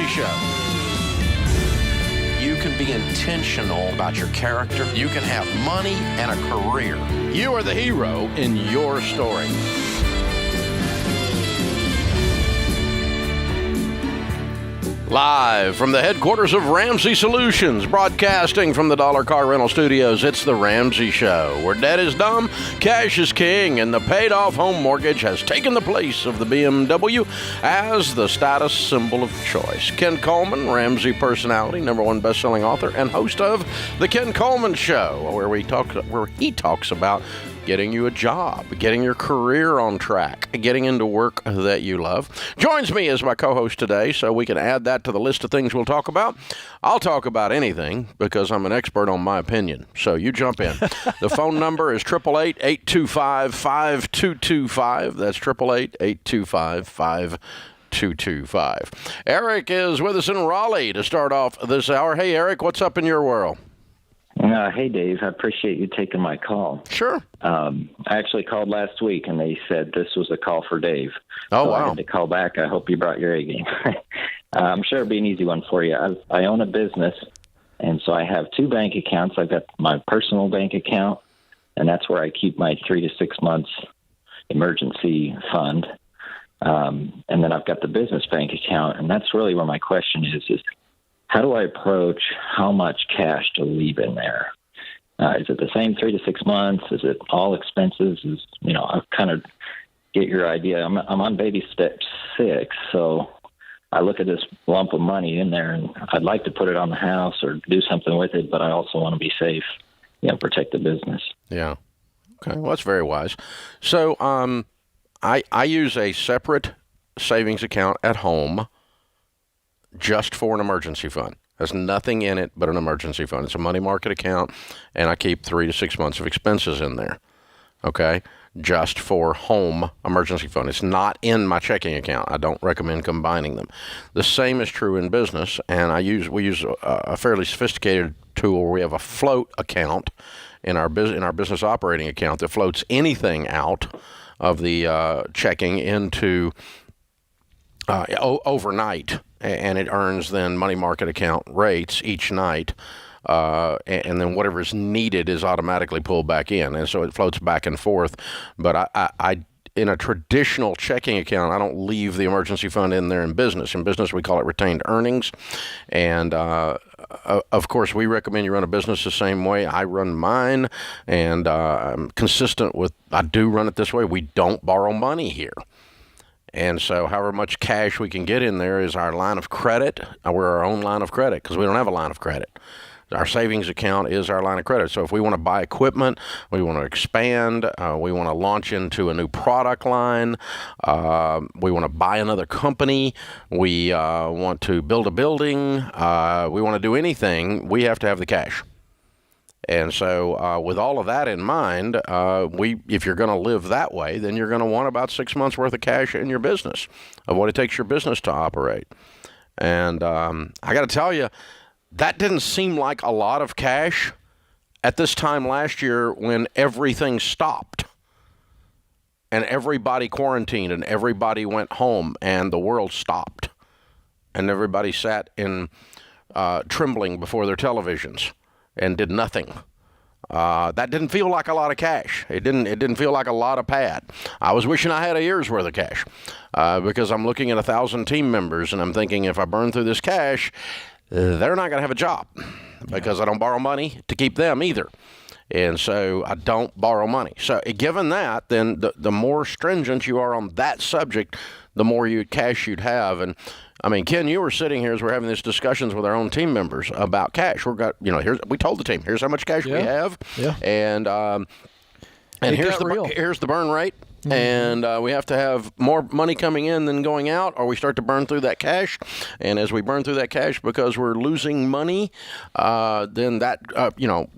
Show. You can be intentional about your character. You can have money and a career. You are the hero in your story. Live from the headquarters of Ramsey Solutions, broadcasting from the Dollar Car Rental Studios, it's the Ramsey Show, where debt is dumb, cash is king, and the paid-off home mortgage has taken the place of the BMW as the status symbol of choice. Ken Coleman, Ramsey personality, #1 best-selling author, and host of The Ken Coleman Show, where he talks about getting you a job, getting your career on track, getting into work that you love. Joins me as my co-host today, so we can add that to the list of things we'll talk about. I'll talk about anything because I'm an expert on my opinion, so you jump in. The phone number is 888-825-5225. That's 888-825-5225. Eric is with us in Raleigh to start off this hour. Hey, Eric, what's up in your world? Hey, Dave. I appreciate you taking my call. Sure. I actually called last week, and they said this was a call for Dave. Oh, so wow. I had to call back. I hope you brought your A game. I'm sure it'll be an easy one for you. I own a business, and so I have two bank accounts. I've got my personal bank account, and that's where I keep my 3 to 6 months emergency fund. And then I've got the business bank account, and that's really where my question is how do I approach how much cash to leave in there? Is it the same 3 to 6 months? Is it all expenses? I kind of get your idea. I'm on baby step 6, so I look at this lump of money in there, and I'd like to put it on the house or do something with it, but I also want to be safe, protect the business. Yeah. Okay. Well, that's very wise. So I use a separate savings account at home just for an emergency fund. There's nothing in it but an emergency fund. It's a money market account, and I keep 3 to 6 months of expenses in there, okay, just for home emergency fund. It's not in my checking account. I don't recommend combining them. The same is true in business, and we use a fairly sophisticated tool where we have a float account in our business operating account that floats anything out of the checking into overnight, and it earns then money market account rates each night, and then whatever is needed is automatically pulled back in, and so it floats back and forth. But I in a traditional checking account, I don't leave the emergency fund in there in business. In business, we call it retained earnings, and of course, we recommend you run a business the same way I run mine, and I'm consistent with, I do run it this way. We don't borrow money here. And so however much cash we can get in there is our line of credit. We're our own line of credit because we don't have a line of credit. Our savings account is our line of credit. So if we want to buy equipment, we want to expand, we want to launch into a new product line, we want to buy another company, we want to build a building, we want to do anything, we have to have the cash. And so with all of that in mind, if you're going to live that way, then you're going to want about 6 months worth of cash in your business of what it takes your business to operate. And I got to tell you, that didn't seem like a lot of cash at this time last year when everything stopped and everybody quarantined and everybody went home and the world stopped and everybody sat in trembling before their televisions and did nothing. That didn't feel like a lot of cash. It didn't feel like a lot of pad. I was wishing I had a year's worth of cash because I'm looking at 1,000 team members and I'm thinking if I burn through this cash, they're not going to have a job because I don't borrow money to keep them either. And so I don't borrow money. So given that, then the more stringent you are on that subject, the more cash you'd have. And I mean, Ken, you were sitting here as we're having these discussions with our own team members about cash. We told the team, here's how much cash we have, and here's the burn rate. Mm-hmm. And we have to have more money coming in than going out, or we start to burn through that cash. And as we burn through that cash because we're losing money, then that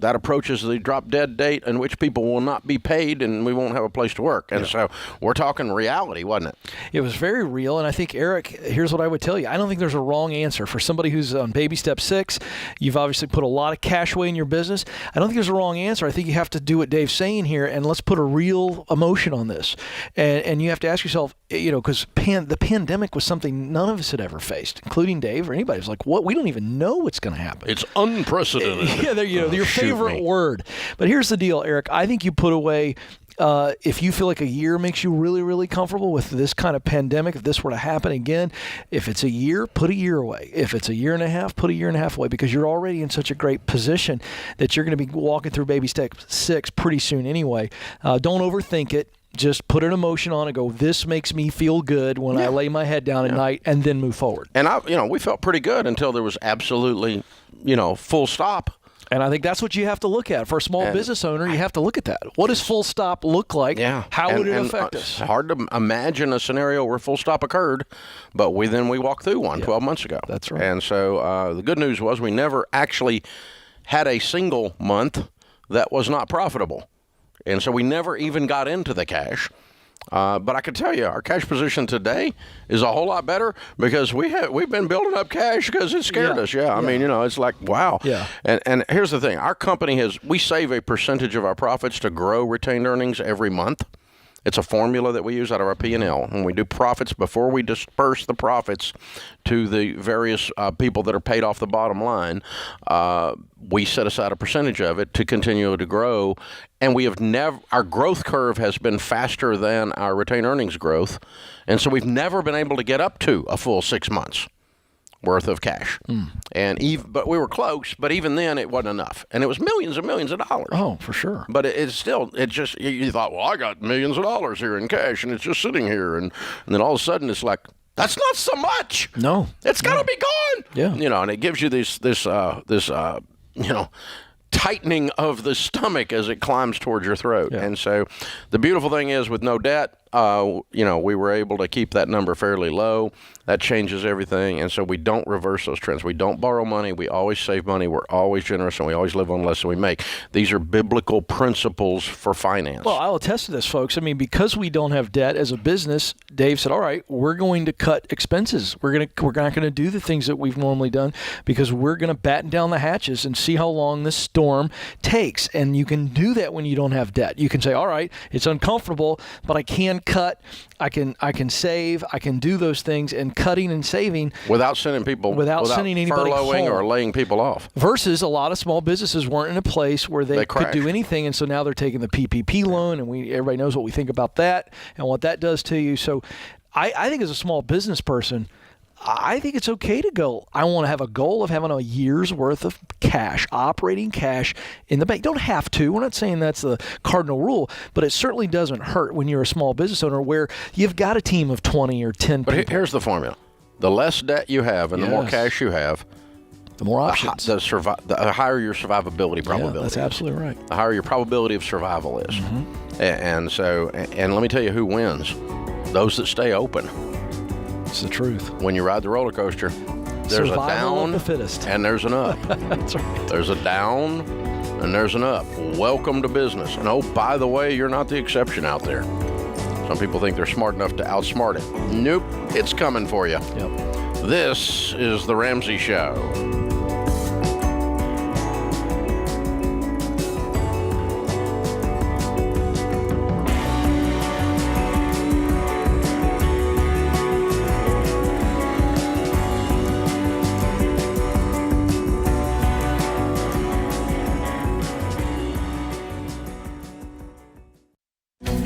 approaches the drop dead date in which people will not be paid and we won't have a place to work. And so we're talking reality, wasn't it? It was very real. And I think, Eric, here's what I would tell you. I don't think there's a wrong answer. For somebody who's on baby step 6, you've obviously put a lot of cash away in your business. I don't think there's a wrong answer. I think you have to do what Dave's saying here, and let's put a real emotion on this. years. And you have to ask yourself, because the pandemic was something none of us had ever faced, including Dave or anybody. It's like, what? We don't even know what's going to happen. It's unprecedented. Yeah, your favorite word. But here's the deal, Eric. I think you put away, if you feel like a year makes you really, really comfortable with this kind of pandemic, if this were to happen again, if it's a year, put a year away. If it's a year and a half, put a year and a half away, because you're already in such a great position that you're going to be walking through baby step 6 pretty soon anyway. Don't overthink it. Just put an emotion on it. Go, this makes me feel good when I lay my head down at night, and then move forward. And we felt pretty good until there was absolutely, full stop. And I think that's what you have to look at. For a small business owner, you have to look at that. What does full stop look like? Yeah. How would it affect us? It's hard to imagine a scenario where full stop occurred, but we walked through one 12 months ago. That's right. And so the good news was we never actually had a single month that was not profitable. And so we never even got into the cash. But I can tell you, our cash position today is a whole lot better because we've been building up cash because it scared us. I mean, it's like, wow. Yeah. And here's the thing. Our company we save a percentage of our profits to grow retained earnings every month. It's a formula that we use out of our P&L. When we do profits, before we disperse the profits to the various people that are paid off the bottom line, we set aside a percentage of it to continue to grow. And we have our growth curve has been faster than our retained earnings growth. And so we've never been able to get up to a full 6 months worth of cash. But we were close, but even then it wasn't enough. And it was millions and millions of dollars. Oh, for sure. But you thought, well, I got millions of dollars here in cash and it's just sitting here. And then all of a sudden it's like, that's not so much. No. It's got to be gone. Yeah. And it gives you this tightening of the stomach as it climbs towards your throat. Yeah. And so the beautiful thing is with no debt, we were able to keep that number fairly low. That changes everything. And so we don't reverse those trends. We don't borrow money. We always save money. We're always generous, and we always live on less than we make. These are biblical principles for finance. Well, I'll attest to this, folks. I mean, because we don't have debt as a business, Dave said, all right, we're going to cut expenses. We're not going to do the things that we've normally done because we're going to batten down the hatches and see how long this storm takes. And you can do that when you don't have debt. You can say, all right, it's uncomfortable, but I can cut. I can save. I can do those things, and cutting and saving without sending anybody furloughing home, or laying people off. Versus a lot of small businesses weren't in a place where they could do anything, and so now they're taking the PPP loan, and everybody knows what we think about that and what that does to you. So I think as a small business person, I think it's okay to go, I want to have a goal of having a year's worth of cash, operating cash in the bank. Don't have to. We're not saying that's the cardinal rule, but it certainly doesn't hurt when you're a small business owner where you've got a team of 20 or 10 people. But here's the formula. The less debt you have and the more cash you have, the more options. The higher your survivability probability. Yeah, that's absolutely right. The higher your probability of survival is. Mm-hmm. And let me tell you who wins. Those that stay open. It's the truth. When you ride the roller coaster, there's Survival a down of the fittest. And there's an up. That's right. There's a down and there's an up. Welcome to business. And oh, by the way, you're not the exception out there. Some people think they're smart enough to outsmart it. Nope, it's coming for you. Yep. This is The Ramsey Show.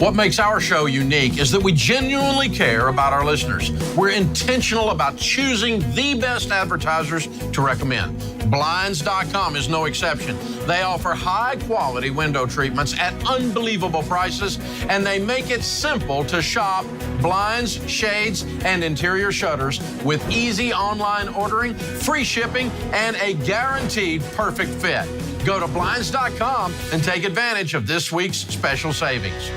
What makes our show unique is that we genuinely care about our listeners. We're intentional about choosing the best advertisers to recommend. Blinds.com is no exception. They offer high-quality window treatments at unbelievable prices, and they make it simple to shop blinds, shades, and interior shutters with easy online ordering, free shipping, and a guaranteed perfect fit. Go to Blinds.com and take advantage of this week's special savings.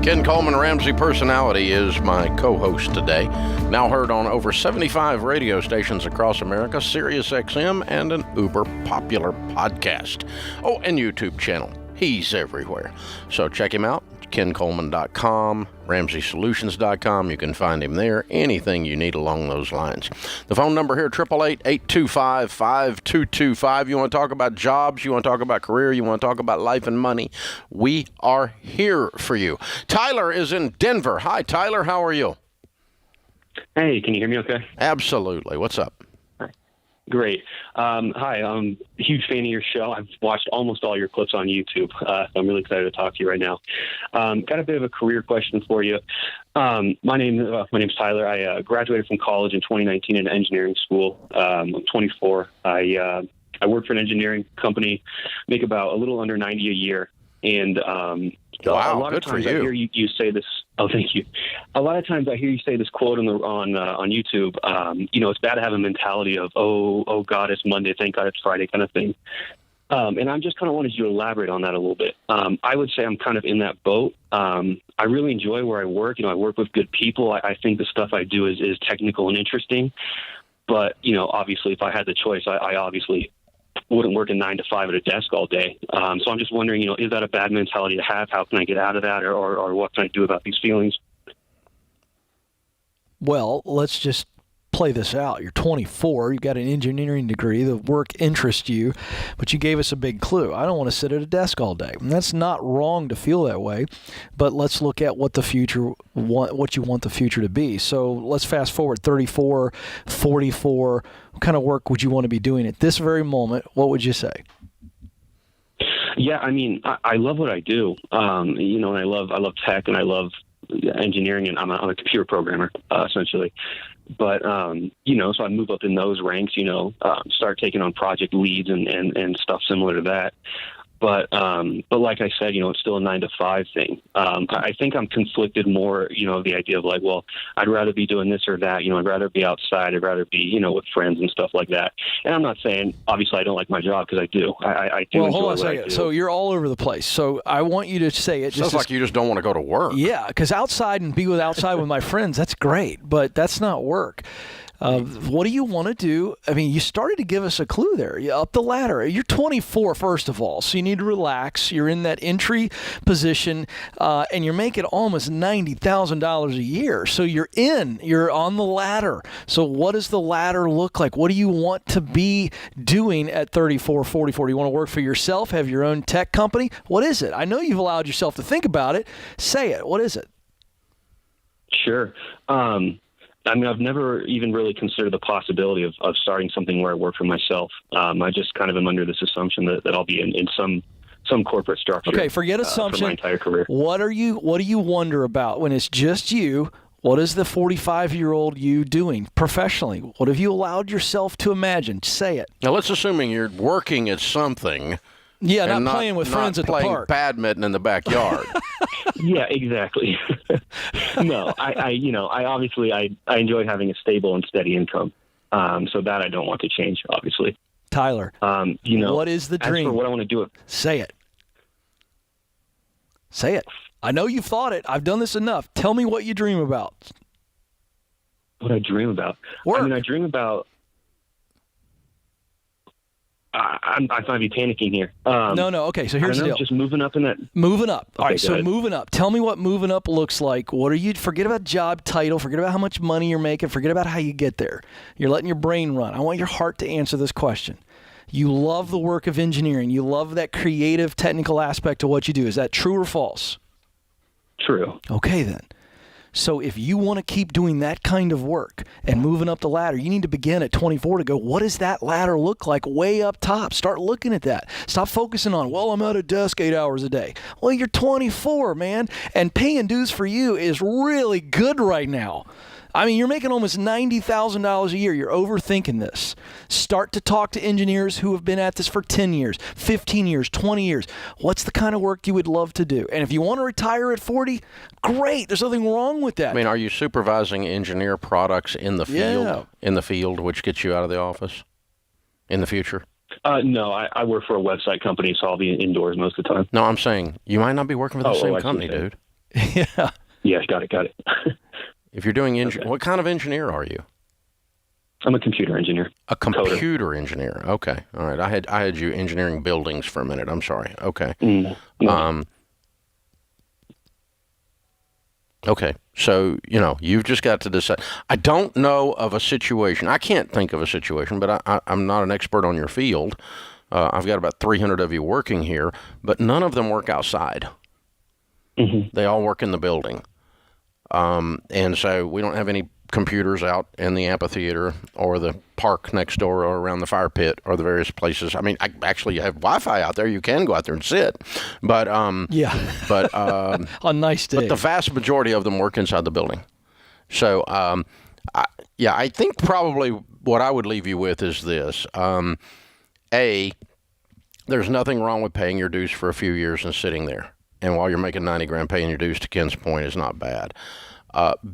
Ken Coleman, Ramsey Personality, is my co-host today. Now heard on over 75 radio stations across America, Sirius XM, and an uber popular podcast. Oh, and YouTube channel. He's everywhere. So check him out, kencoleman.com, ramseysolutions.com. You can find him there. Anything you need along those lines. The phone number here, 888-825-5225. You want to talk about jobs, you want to talk about career, you want to talk about life and money, we are here for you. Tyler is in Denver. Hi, Tyler. How are you? Hey, can you hear me okay? Absolutely. What's up? Great. Hi, I'm a huge fan of your show. I've watched almost all your clips on YouTube. I'm really excited to talk to you right now. Got a bit of a career question for you. My name's Tyler. I graduated from college in 2019 in engineering school. I'm 24. I work for an engineering company, make about a little under 90 a year. And wow, a lot good of times for you. I hear you say this. Oh, thank you. A lot of times I hear you say this quote on YouTube. It's bad to have a mentality of oh God, it's Monday, thank God it's Friday kind of thing. And I'm just kind of wanted you to elaborate on that a little bit. I would say I'm kind of in that boat. I really enjoy where I work. I work with good people. I think the stuff I do is technical and interesting. But obviously, if I had the choice, I obviously wouldn't work a 9 to 5 at a desk all day. So I'm just wondering, is that a bad mentality to have? How can I get out of that, or what can I do about these feelings? Well, let's just play this out. You're 24. You've got an engineering degree. The work interests you, but you gave us a big clue. I don't want to sit at a desk all day. And that's not wrong to feel that way, but let's look at what you want the future to be. So let's fast forward 34, 44. What kind of work would you want to be doing at this very moment? What would you say? Yeah, I mean, I love what I do. And I love tech, and I love engineering, and I'm a computer programmer, essentially. But, so I move up in those ranks, start taking on project leads and stuff similar to that. But like I said, it's still a 9 to 5 thing. I think I'm conflicted more, the idea of like, well, I'd rather be doing this or that, I'd rather be outside. I'd rather be, with friends and stuff like that. And I'm not saying, obviously, I don't like my job, because I do. I do. Well, hold on a second. So you're all over the place. So I want you to say it. Sounds like you just don't want to go to work. Yeah, because outside and be outside with my friends, that's great, but that's not work. What do you want to do? I mean, you started to give us a clue there. You're up the ladder. You're 24, first of all, so you need to relax. You're in that entry position, and you're making almost $90,000 a year. So you're on the ladder. So what does the ladder look like? What do you want to be doing at 34, 44? Do you want to work for yourself, have your own tech company? What is it? I know you've allowed yourself to think about it. Say it. What is it? Sure. I've never even really considered the possibility of starting something where I work for myself. I just kind of am under this assumption that I'll be in some corporate structure. Okay, forget assumption. For my entire career. What do you wonder about when it's just you? What is the 45-year-old you doing professionally? What have you allowed yourself to imagine? Say it. Now, let's assuming you're working at something. Yeah, not playing with friends at the park. Not playing badminton in the backyard. Yeah, exactly. No, I obviously I enjoy having a stable and steady income. So that I don't want to change, obviously. Tyler, what is the dream? As for what I want to do, say it. Say it. I know you've thought it. I've done this enough. Tell me what you dream about. What I dream about? Work. I dream about. I might be panicking here. No. Okay, so here's the deal. Just moving up in that. Moving up. All right, so ahead. Moving up. Tell me what moving up looks like. What are you? Forget about job title. Forget about how much money you're making. Forget about how you get there. You're letting your brain run. I want your heart to answer this question. You love the work of engineering. You love that creative, technical aspect of what you do. Is that true or false? True. Okay, then. So if you want to keep doing that kind of work and moving up the ladder, you need to begin at 24 to go, what does that ladder look like way up top? Start looking at that. Stop focusing on, well, I'm at a desk 8 hours a day. Well, you're 24, man, and paying dues for you is really good right now. I mean, you're making almost $90,000 a year. You're overthinking this. Start to talk to engineers who have been at this for 10 years, 15 years, 20 years. What's the kind of work you would love to do? And if you want to retire at 40, great. There's nothing wrong with that. I mean, are you supervising engineer products in the field? Yeah. In the field, which gets you out of the office in the future? No, I work for a website company, so I'll be indoors most of the time. No, I'm saying you might not be working for the same company, dude. Yeah. Yeah, got it. If you're doing what kind of engineer are you? I'm a computer engineer. A computer engineer. Okay. All right. I had you engineering buildings for a minute. I'm sorry. Okay. No. Okay. So, you've just got to decide. I don't know of a situation. I can't think of a situation, but I'm not an expert on your field. I've got about 300 of you working here, but none of them work outside. Mm-hmm. They all work in the building. And so we don't have any computers out in the amphitheater or the park next door or around the fire pit or the various places. I mean, I actually have Wi-Fi out there. You can go out there and sit, but on a nice day. But the vast majority of them work inside the building. So I think probably what I would leave you with is this: A, there's nothing wrong with paying your dues for a few years and sitting there. And while you're making $90,000, paying your dues, to Ken's point, is not bad.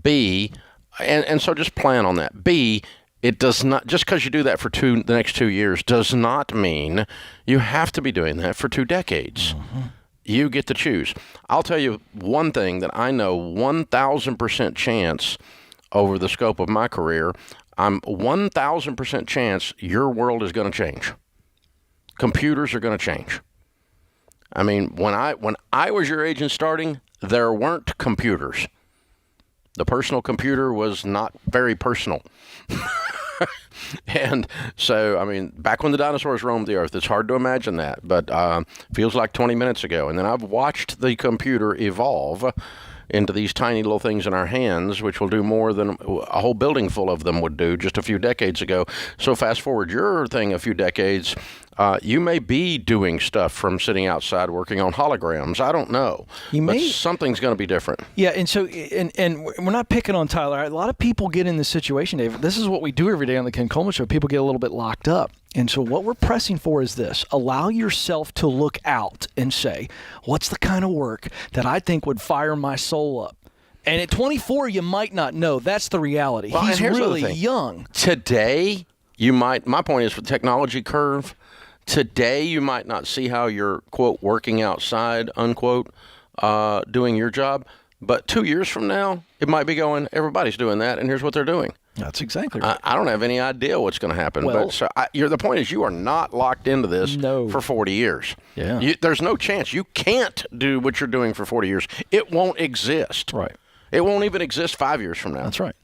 B, and so just plan on that. B, it does not, just because you do that for the next 2 years does not mean you have to be doing that for 2 decades. Mm-hmm. You get to choose. I'll tell you one thing that I know 1,000% chance over the scope of my career. I'm 1,000% chance your world is going to change. Computers are going to change. I mean, when I was your age and starting, there weren't computers. The personal computer was not very personal. And so, I mean, back when the dinosaurs roamed the earth, it's hard to imagine that, but feels like 20 minutes ago. And then I've watched the computer evolve into these tiny little things in our hands, which will do more than a whole building full of them would do just a few decades ago. So fast forward your thing a few decades, you may be doing stuff from sitting outside working on holograms. I don't know. But something's going to be different. Yeah, and so and we're not picking on Tyler. A lot of people get in this situation, Dave. This is what we do every day on the Ken Coleman Show. People get a little bit locked up. And so what we're pressing for is this: allow yourself to look out and say, what's the kind of work that I think would fire my soul up? And at 24, you might not know. That's the reality. Well, he's really young. Today, my point is for technology curve, today you might not see how you're, quote, working outside, unquote, doing your job. But 2 years from now, it might be going, everybody's doing that, and here's what they're doing. That's exactly right. I don't have any idea what's going to happen. Well, but the point is, you are not locked into this for 40 years. Yeah. There's no chance. You can't do what you're doing for 40 years. It won't exist. Right. It won't even exist 5 years from now. That's right.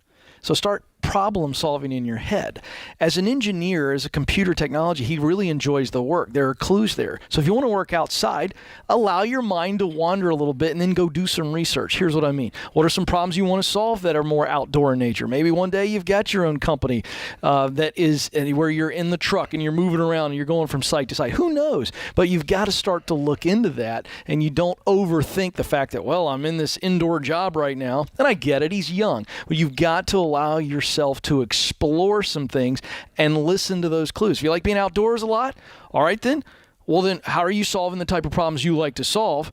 So start problem solving in your head. As an engineer, as a computer technology, he really enjoys the work. There are clues there. So if you want to work outside, allow your mind to wander a little bit and then go do some research. Here's what I mean. What are some problems you want to solve that are more outdoor in nature? Maybe one day you've got your own company that is where you're in the truck and you're moving around and you're going from site to site. Who knows? But you've got to start to look into that, and you don't overthink the fact that, well, I'm in this indoor job right now. And I get it. He's young. But you've got to allow yourself to explore some things and listen to those clues. If you like being outdoors a lot, all right then. Well then, how are you solving the type of problems you like to solve?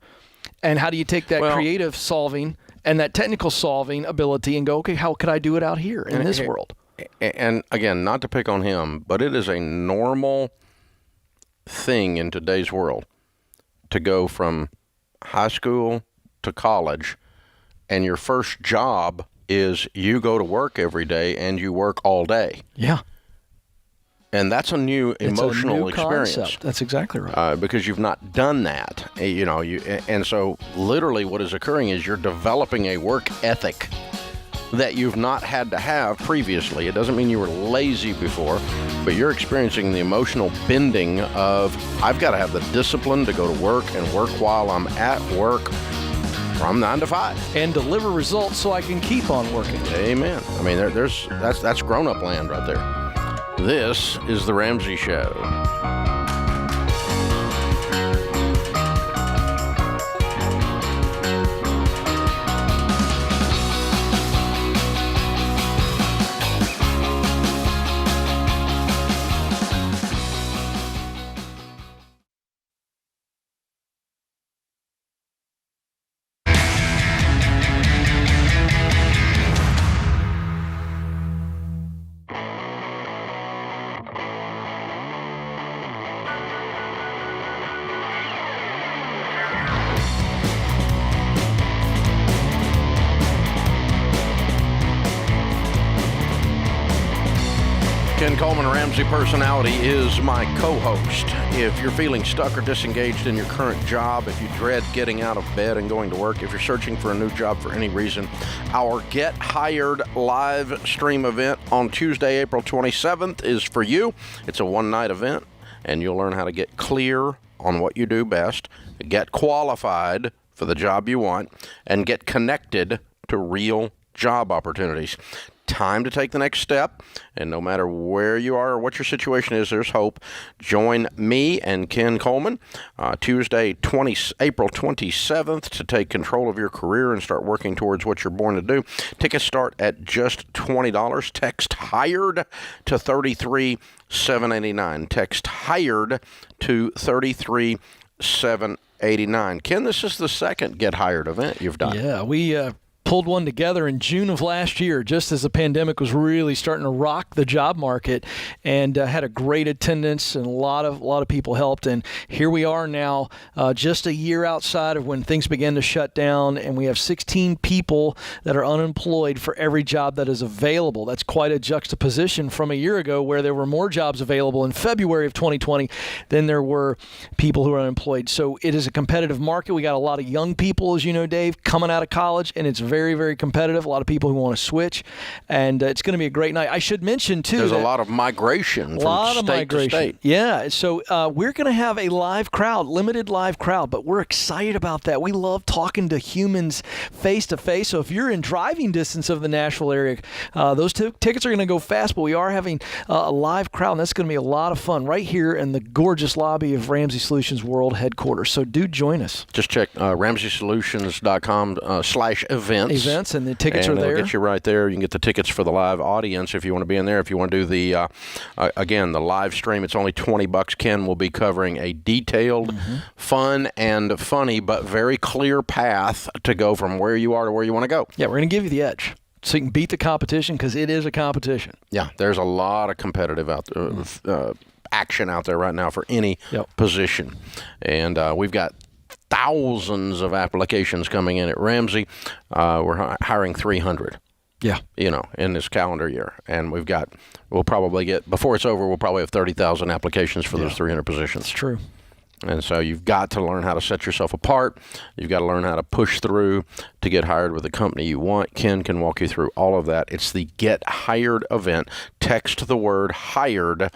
And how do you take that creative solving and that technical solving ability and go, okay, how could I do it out here in this world? And again, not to pick on him, but it is a normal thing in today's world to go from high school to college, and your first job is you go to work every day and you work all day. Yeah. And that's a new emotional experience. Concept. That's exactly right. Because you've not done that. And so literally what is occurring is you're developing a work ethic that you've not had to have previously. It doesn't mean you were lazy before, but you're experiencing the emotional bending of, I've got to have the discipline to go to work and work while I'm at work from 9 to 5. And deliver results so I can keep on working. Amen. I mean, that's grown-up land right there. This is The Ramsey Show. Ken Coleman, Ramsey Personality, is my co-host. If you're feeling stuck or disengaged in your current job, if you dread getting out of bed and going to work, if you're searching for a new job for any reason, our Get Hired live stream event on Tuesday, April 27th is for you. It's a one-night event, and you'll learn how to get clear on what you do best, get qualified for the job you want, and get connected to real job opportunities. Time to take the next step, and no matter where you are or what your situation is, there's hope. Join me and Ken Coleman Tuesday, April 27th to take control of your career and start working towards what you're born to do. Tickets start at just $20. Text HIRED to 33789. Text HIRED to 33789. Ken, this is the second Get Hired event you've done. Yeah, we pulled one together in June of last year, just as the pandemic was really starting to rock the job market, and had a great attendance, and a lot of people helped. And here we are now, just a year outside of when things began to shut down, and we have 16 people that are unemployed for every job that is available. That's quite a juxtaposition from a year ago, where there were more jobs available in February of 2020 than there were people who are unemployed. So it is a competitive market. We got a lot of young people, as you know, Dave, coming out of college, and it's very, very competitive. A lot of people who want to switch, and it's going to be a great night. I should mention, too, there's a lot of migration from state to state. Yeah, so we're going to have a live crowd, limited live crowd, but we're excited about that. We love talking to humans face to face. So if you're in driving distance of the Nashville area, those tickets are going to go fast, but we are having a live crowd, and that's going to be a lot of fun right here in the gorgeous lobby of Ramsey Solutions World Headquarters. So do join us. Just check RamseySolutions.com/events. And the tickets are there. It'll get you right there. You can get the tickets for the live audience if you want to be in there. If you want to do the, again, the live stream, it's only $20. Ken will be covering a detailed, fun and funny, but very clear path to go from where you are to where you want to go. Yeah, we're going to give you the edge, so you can beat the competition, because it is a competition. Yeah, there's a lot of competitive action out there right now for any position. And we've got thousands of applications coming in at Ramsey. We're hiring 300. Yeah. In this calendar year. And we'll probably get, before it's over, we'll probably have 30,000 applications for those 300 positions. That's true. And so you've got to learn how to set yourself apart. You've got to learn how to push through to get hired with the company you want. Ken can walk you through all of that. It's the Get Hired event. Text the word HIRED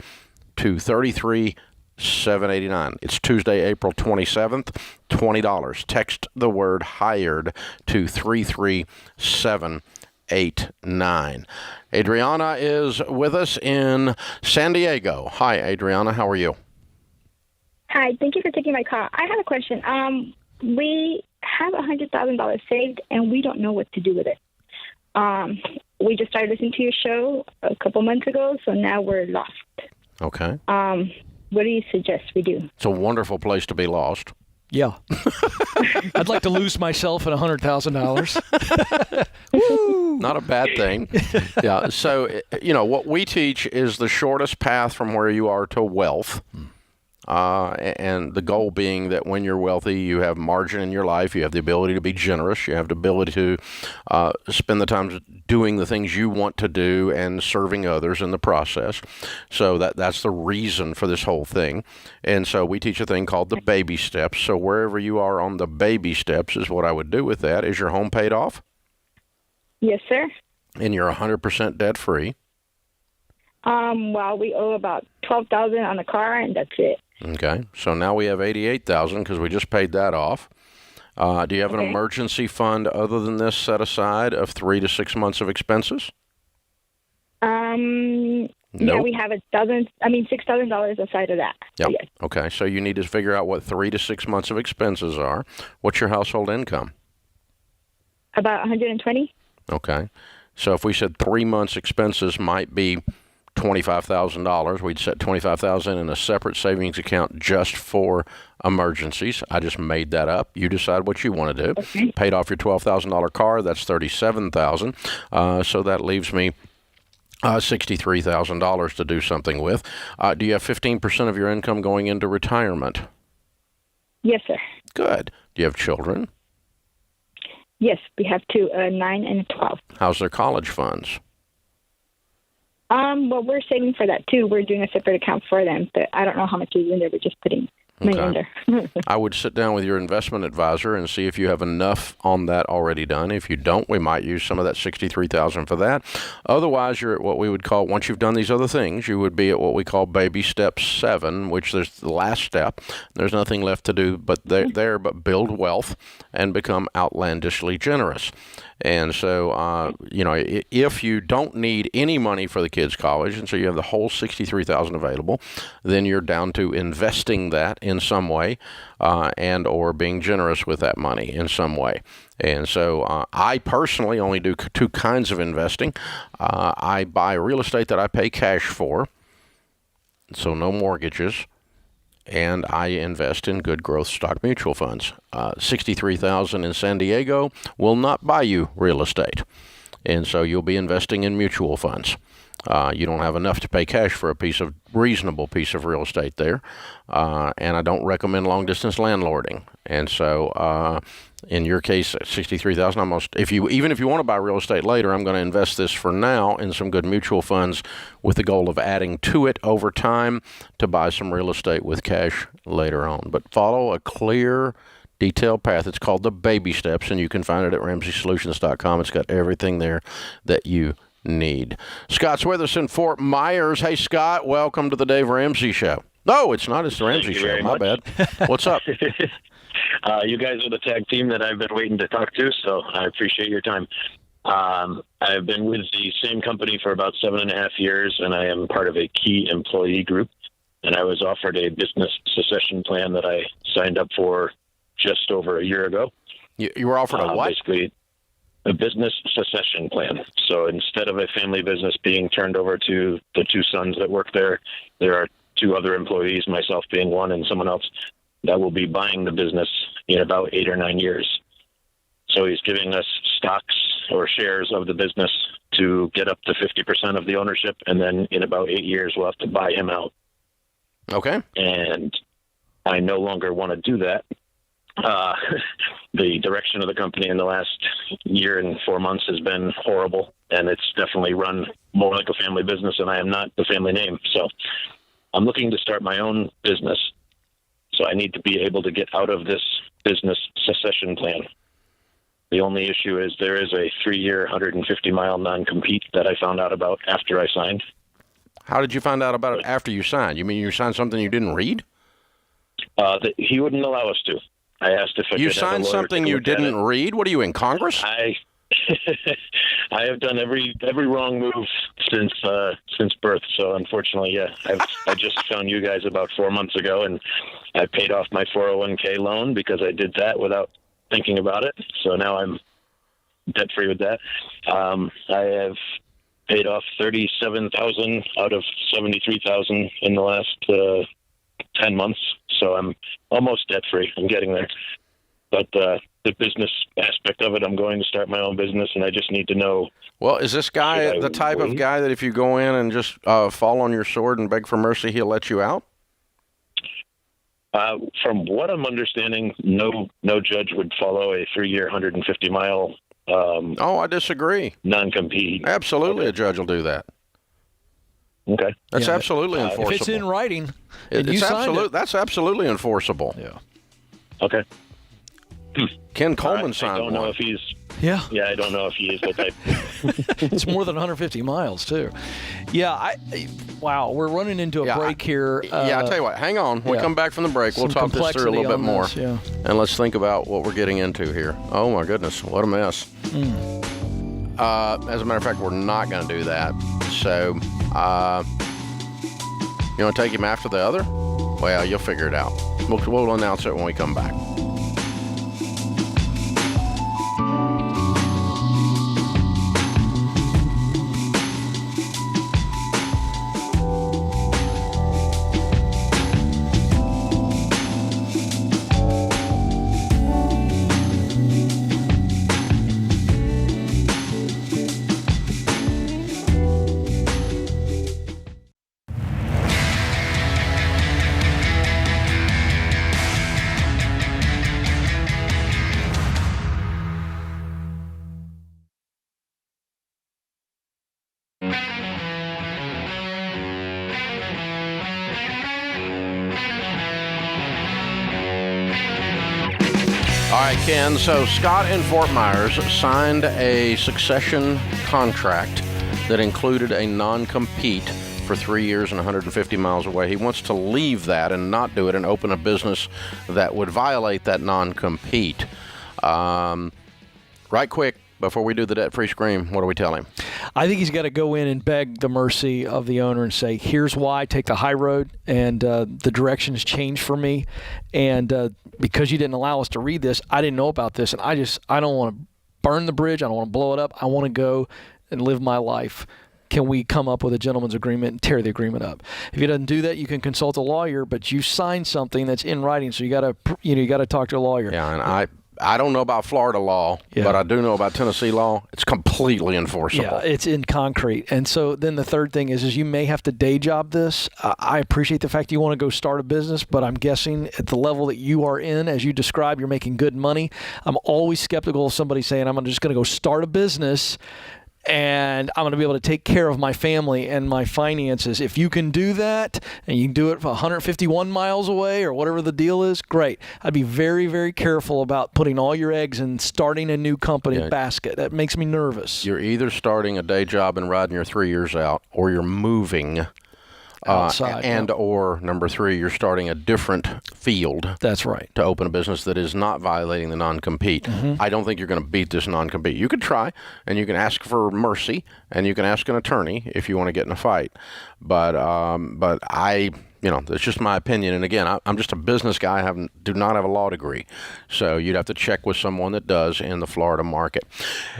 to 33789. It's Tuesday, April 27th, $20. Text the word HIRED to 33789. Adriana is with us in San Diego. Hi, Adriana. How are you? Hi. Thank you for taking my call. I have a question. We have $100,000 saved, and we don't know what to do with it. We just started listening to your show a couple months ago, so now we're lost. Okay. What do you suggest we do? It's a wonderful place to be lost. Yeah. I'd like to lose myself at $100,000. Not a bad thing. Yeah. So, what we teach is the shortest path from where you are to wealth. And the goal being that when you're wealthy, you have margin in your life, you have the ability to be generous, you have the ability to spend the time doing the things you want to do and serving others in the process. So that's the reason for this whole thing. And so we teach a thing called the baby steps. So wherever you are on the baby steps is what I would do with that. Is your home paid off? Yes, sir. And you're 100% debt free? Well, we owe about $12,000 on the car, and that's it. Okay, so now we have $88,000 because we just paid that off. Do you have an emergency fund other than this set aside of 3 to 6 months of expenses? Yeah, we have $6,000 aside of that. Yep. Yes. Okay, so you need to figure out what 3 to 6 months of expenses are. What's your household income? About $120,000. Okay, so if we said 3 months expenses might be $25,000. We'd set $25,000 in a separate savings account just for emergencies. I just made that up. You decide what you want to do. Okay. Paid off your $12,000 car. That's $37,000. So that leaves me $63,000 to do something with. Do you have 15% of your income going into retirement? Yes, sir. Good. Do you have children? Yes, we have two, 9 and 12. How's their college funds? Well, we're saving for that too. We're doing a separate account for them, but I don't know how much is in there. We're just putting money in there. I would sit down with your investment advisor and see if you have enough on that already done. If you don't, we might use some of that $63,000 for that. Otherwise, you're at what we would call, once you've done these other things, you would be at what we call baby step 7, which is the last step. There's nothing left to do but build wealth and become outlandishly generous. And so, if you don't need any money for the kids' college, and so you have the whole $63,000 available, then you're down to investing that in some way, and or being generous with that money in some way. And so, I personally only do two kinds of investing. I buy real estate that I pay cash for, so no mortgages. And I invest in good growth stock mutual funds. $63,000 in San Diego will not buy you real estate, and so you'll be investing in mutual funds. You don't have enough to pay cash for a reasonable piece of real estate there, and I don't recommend long distance landlording. And so, in your case, $63,000. Even if you want to buy real estate later, I'm going to invest this for now in some good mutual funds, with the goal of adding to it over time to buy some real estate with cash later on. But follow a clear, detailed path. It's called the baby steps, and you can find it at RamseySolutions.com. It's got everything there that you need. Scott's with us in Fort Myers. Hey, Scott, welcome to the Dave Ramsey Show. No, it's not. It's the Ramsey Show. My bad. What's up? You guys are the tag team that I've been waiting to talk to, so I appreciate your time. I've been with the same company for about 7.5 years, and I am part of a key employee group. And I was offered a business succession plan that I signed up for just over a year ago. You were offered a what? Basically, a business succession plan. So instead of a family business being turned over to the 2 sons that work there, there are 2 other employees, myself being one and someone else, that will be buying the business in about 8 or 9 years. So he's giving us stocks or shares of the business to get up to 50% of the ownership, and then in about 8 years we'll have to buy him out. Okay. And I no longer want to do that. The direction of the company in the last year and 4 months has been horrible, and it's definitely run more like a family business, and I am not the family name. So I'm looking to start my own business. So I need to be able to get out of this business succession plan. The only issue is there is a 3-year, 150-mile non-compete that I found out about after I signed. How did you find out about it after you signed? You mean you signed something you didn't read? He wouldn't allow us to. I asked if I could. You signed something you didn't read? What are you, in Congress? I have done every wrong move since birth. So unfortunately, yeah, I just found you guys about 4 months ago, and I paid off my 401k loan because I did that without thinking about it. So now I'm debt free with that. I have paid off $37,000 out of $73,000 in the last 10 months. So I'm almost debt free. I'm getting there. But the business aspect of it, I'm going to start my own business, and I just need to know. Well, is this guy the type of guy that if you go in and just fall on your sword and beg for mercy, he'll let you out? From what I'm understanding, no judge would follow a 3-year, 150-mile. I disagree. Non-compete. Absolutely, okay. A judge will do that. Okay, that's absolutely enforceable. If it's in writing, that's absolutely enforceable. Yeah. Okay. Ken Coleman signed one. I don't know if he's. Yeah. Yeah, I don't know if he is the type. It's more than 150 miles too. Yeah. Wow, we're running into a break here. I'll tell you what. Hang on. When we come back from the break, we'll talk this through a little bit more. Yeah. And let's think about what we're getting into here. Oh my goodness, what a mess. As a matter of fact, we're not going to do that. So, you want to take him after the other? Well, you'll figure it out. We'll announce it when we come back. right, Ken. So Scott in Fort Myers signed a succession contract that included a non-compete for 3 years and 150 miles away. He wants to leave that and not do it and open a business that would violate that non-compete. Right quick, before we do the debt-free scream, what do we tell him? I think he's got to go in and beg the mercy of the owner and say, here's why, take the high road, and the direction has changed for me. And because you didn't allow us to read this, I didn't know about this, and I don't want to burn the bridge. I don't want to blow it up. I want to go and live my life. Can we come up with a gentleman's agreement and tear the agreement up? If he doesn't do that, you can consult a lawyer, but you signed something that's in writing, so you got to talk to a lawyer. Yeah, and I don't know about Florida law, but I do know about Tennessee law. It's completely enforceable. Yeah, it's in concrete. And so then the third thing is you may have to day job this. I appreciate the fact you want to go start a business, but I'm guessing at the level that you are in, as you describe, you're making good money. I'm always skeptical of somebody saying, I'm just going to go start a business and I'm going to be able to take care of my family and my finances. If you can do that and you can do it for 151 miles away or whatever the deal is, great. I'd be very, very careful about putting all your eggs in starting a new company basket. That makes me nervous. You're either starting a day job and riding your 3 years out, or you're moving outside. Or number three, you're starting a different field. That's right. To open a business that is not violating the non-compete. Mm-hmm. I don't think you're going to beat this non-compete. You could try, and you can ask for mercy, and you can ask an attorney if you want to get in a fight. But that's just my opinion. And again, I'm just a business guy. I do not have a law degree. So you'd have to check with someone that does in the Florida market.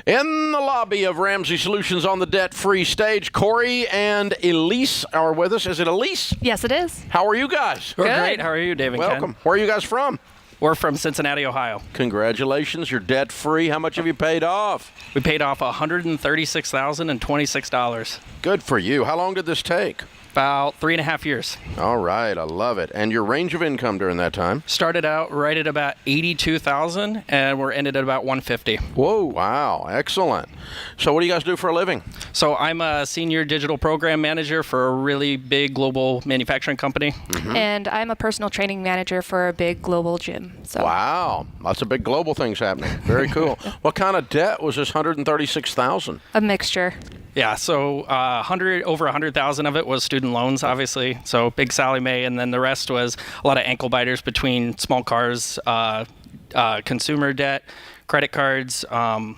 In the lobby of Ramsey Solutions on the debt-free stage, Corey and Elise are with us. Is it Elise? Yes, it is. How are you guys? We're great. How are you, Dave and Welcome. Ken? Where are you guys from? We're from Cincinnati, Ohio. Congratulations. You're debt-free. How much have you paid off? We paid off $136,026. Good for you. How long did this take? About 3.5 years. All right, I love it. And your range of income during that time? Started out right at about $82,000, and we're ended at about $150,000. Whoa, wow, excellent. So what do you guys do for a living? So I'm a senior digital program manager for a really big global manufacturing company. Mm-hmm. And I'm a personal training manager for a big global gym. So. Wow, lots of big global things happening. Very cool. What kind of debt was this $136,000? A mixture. Yeah, so over 100,000 of it was student loans, obviously. So big Sally Mae, and then the rest was a lot of ankle biters between small cars, consumer debt, credit cards.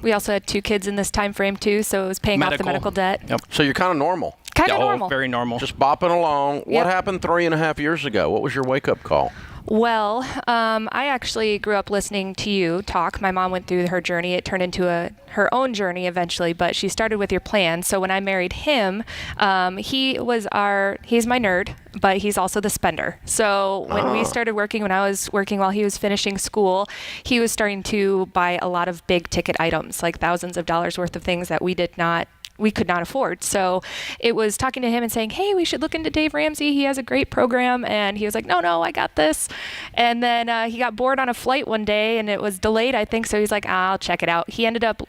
We also had 2 kids in this time frame too, so it was paying off the medical debt. Yep. So you're kind of normal. Kind of normal. Very normal. Just bopping along. Yep. What happened 3.5 years ago? What was your wake-up call? Well, I actually grew up listening to you talk. My mom went through her journey. It turned into her own journey eventually, but she started with your plan. So when I married him, he's my nerd, but he's also the spender. So when we started working, when I was working while he was finishing school, he was starting to buy a lot of big ticket items, like thousands of dollars worth of things that we could not afford. So it was talking to him and saying, hey, we should look into Dave Ramsey. He has a great program. And he was like, no, I got this. And then he got bored on a flight one day and it was delayed, I think. So he's like, I'll check it out. He ended up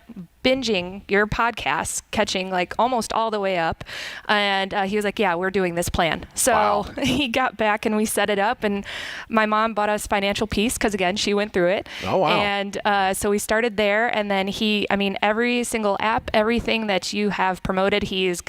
binging your podcast, catching like almost all the way up. And he was like, yeah, we're doing this plan. So he got back and we set it up. And my mom bought us Financial Peace because, again, she went through it. Oh, wow. And so we started there. And then every single app, everything that you have promoted, he has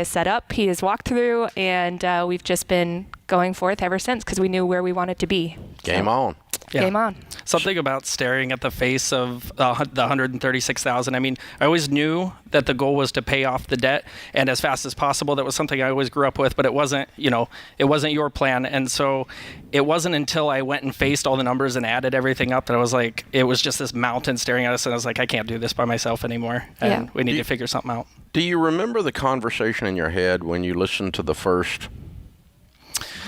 set up, he has walked through. And we've just been going forth ever since because we knew where we wanted to be. Game on. Yeah. Game on. Something about staring at the face of the $136,000. I mean, I always knew that the goal was to pay off the debt and as fast as possible. That was something I always grew up with, but it wasn't your plan. And so it wasn't until I went and faced all the numbers and added everything up that I was like, it was just this mountain staring at us. And I was like, I can't do this by myself anymore. And we need to figure something out. Do you remember the conversation in your head when you listened to the first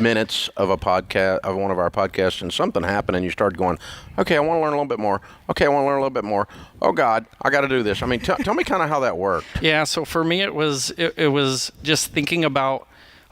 minutes of a podcast, of one of our podcasts, and something happened and you started going, okay, I want to learn a little bit more. Okay, I want to learn a little bit more. Oh God, I got to do this. I mean, tell me kind of how that worked. Yeah. So for me, it was just thinking about,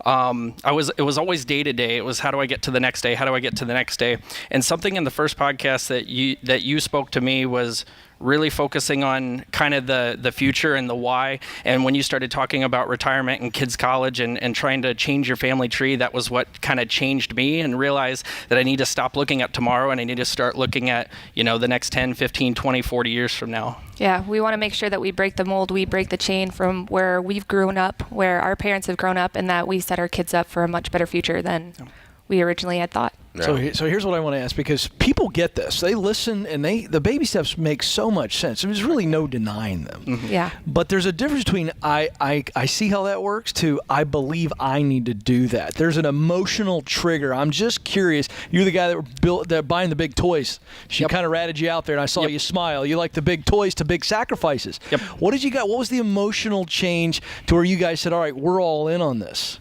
it was always day to day. It was, how do I get to the next day? How do I get to the next day? And something in the first podcast that you spoke to me was really focusing on kind of the future and the why. And when you started talking about retirement and kids' college and trying to change your family tree, that was what kind of changed me, and realized that I need to stop looking at tomorrow and I need to start looking at, the next 10, 15, 20, 40 years from now. Yeah, we want to make sure that we break the mold, we break the chain from where we've grown up, where our parents have grown up, and that we set our kids up for a much better future than we originally had thought. Yeah. So here's what I want to ask, because people get this. They listen, and the baby steps make so much sense. There's really no denying them. Mm-hmm. Yeah. But there's a difference between I see how that works to I believe I need to do that. There's an emotional trigger. I'm just curious. You're the guy that buying the big toys. She kind of ratted you out there, and I saw you smile. You like the big toys to big sacrifices. Yep. What did you got? What was the emotional change to where you guys said, all right, we're all in on this?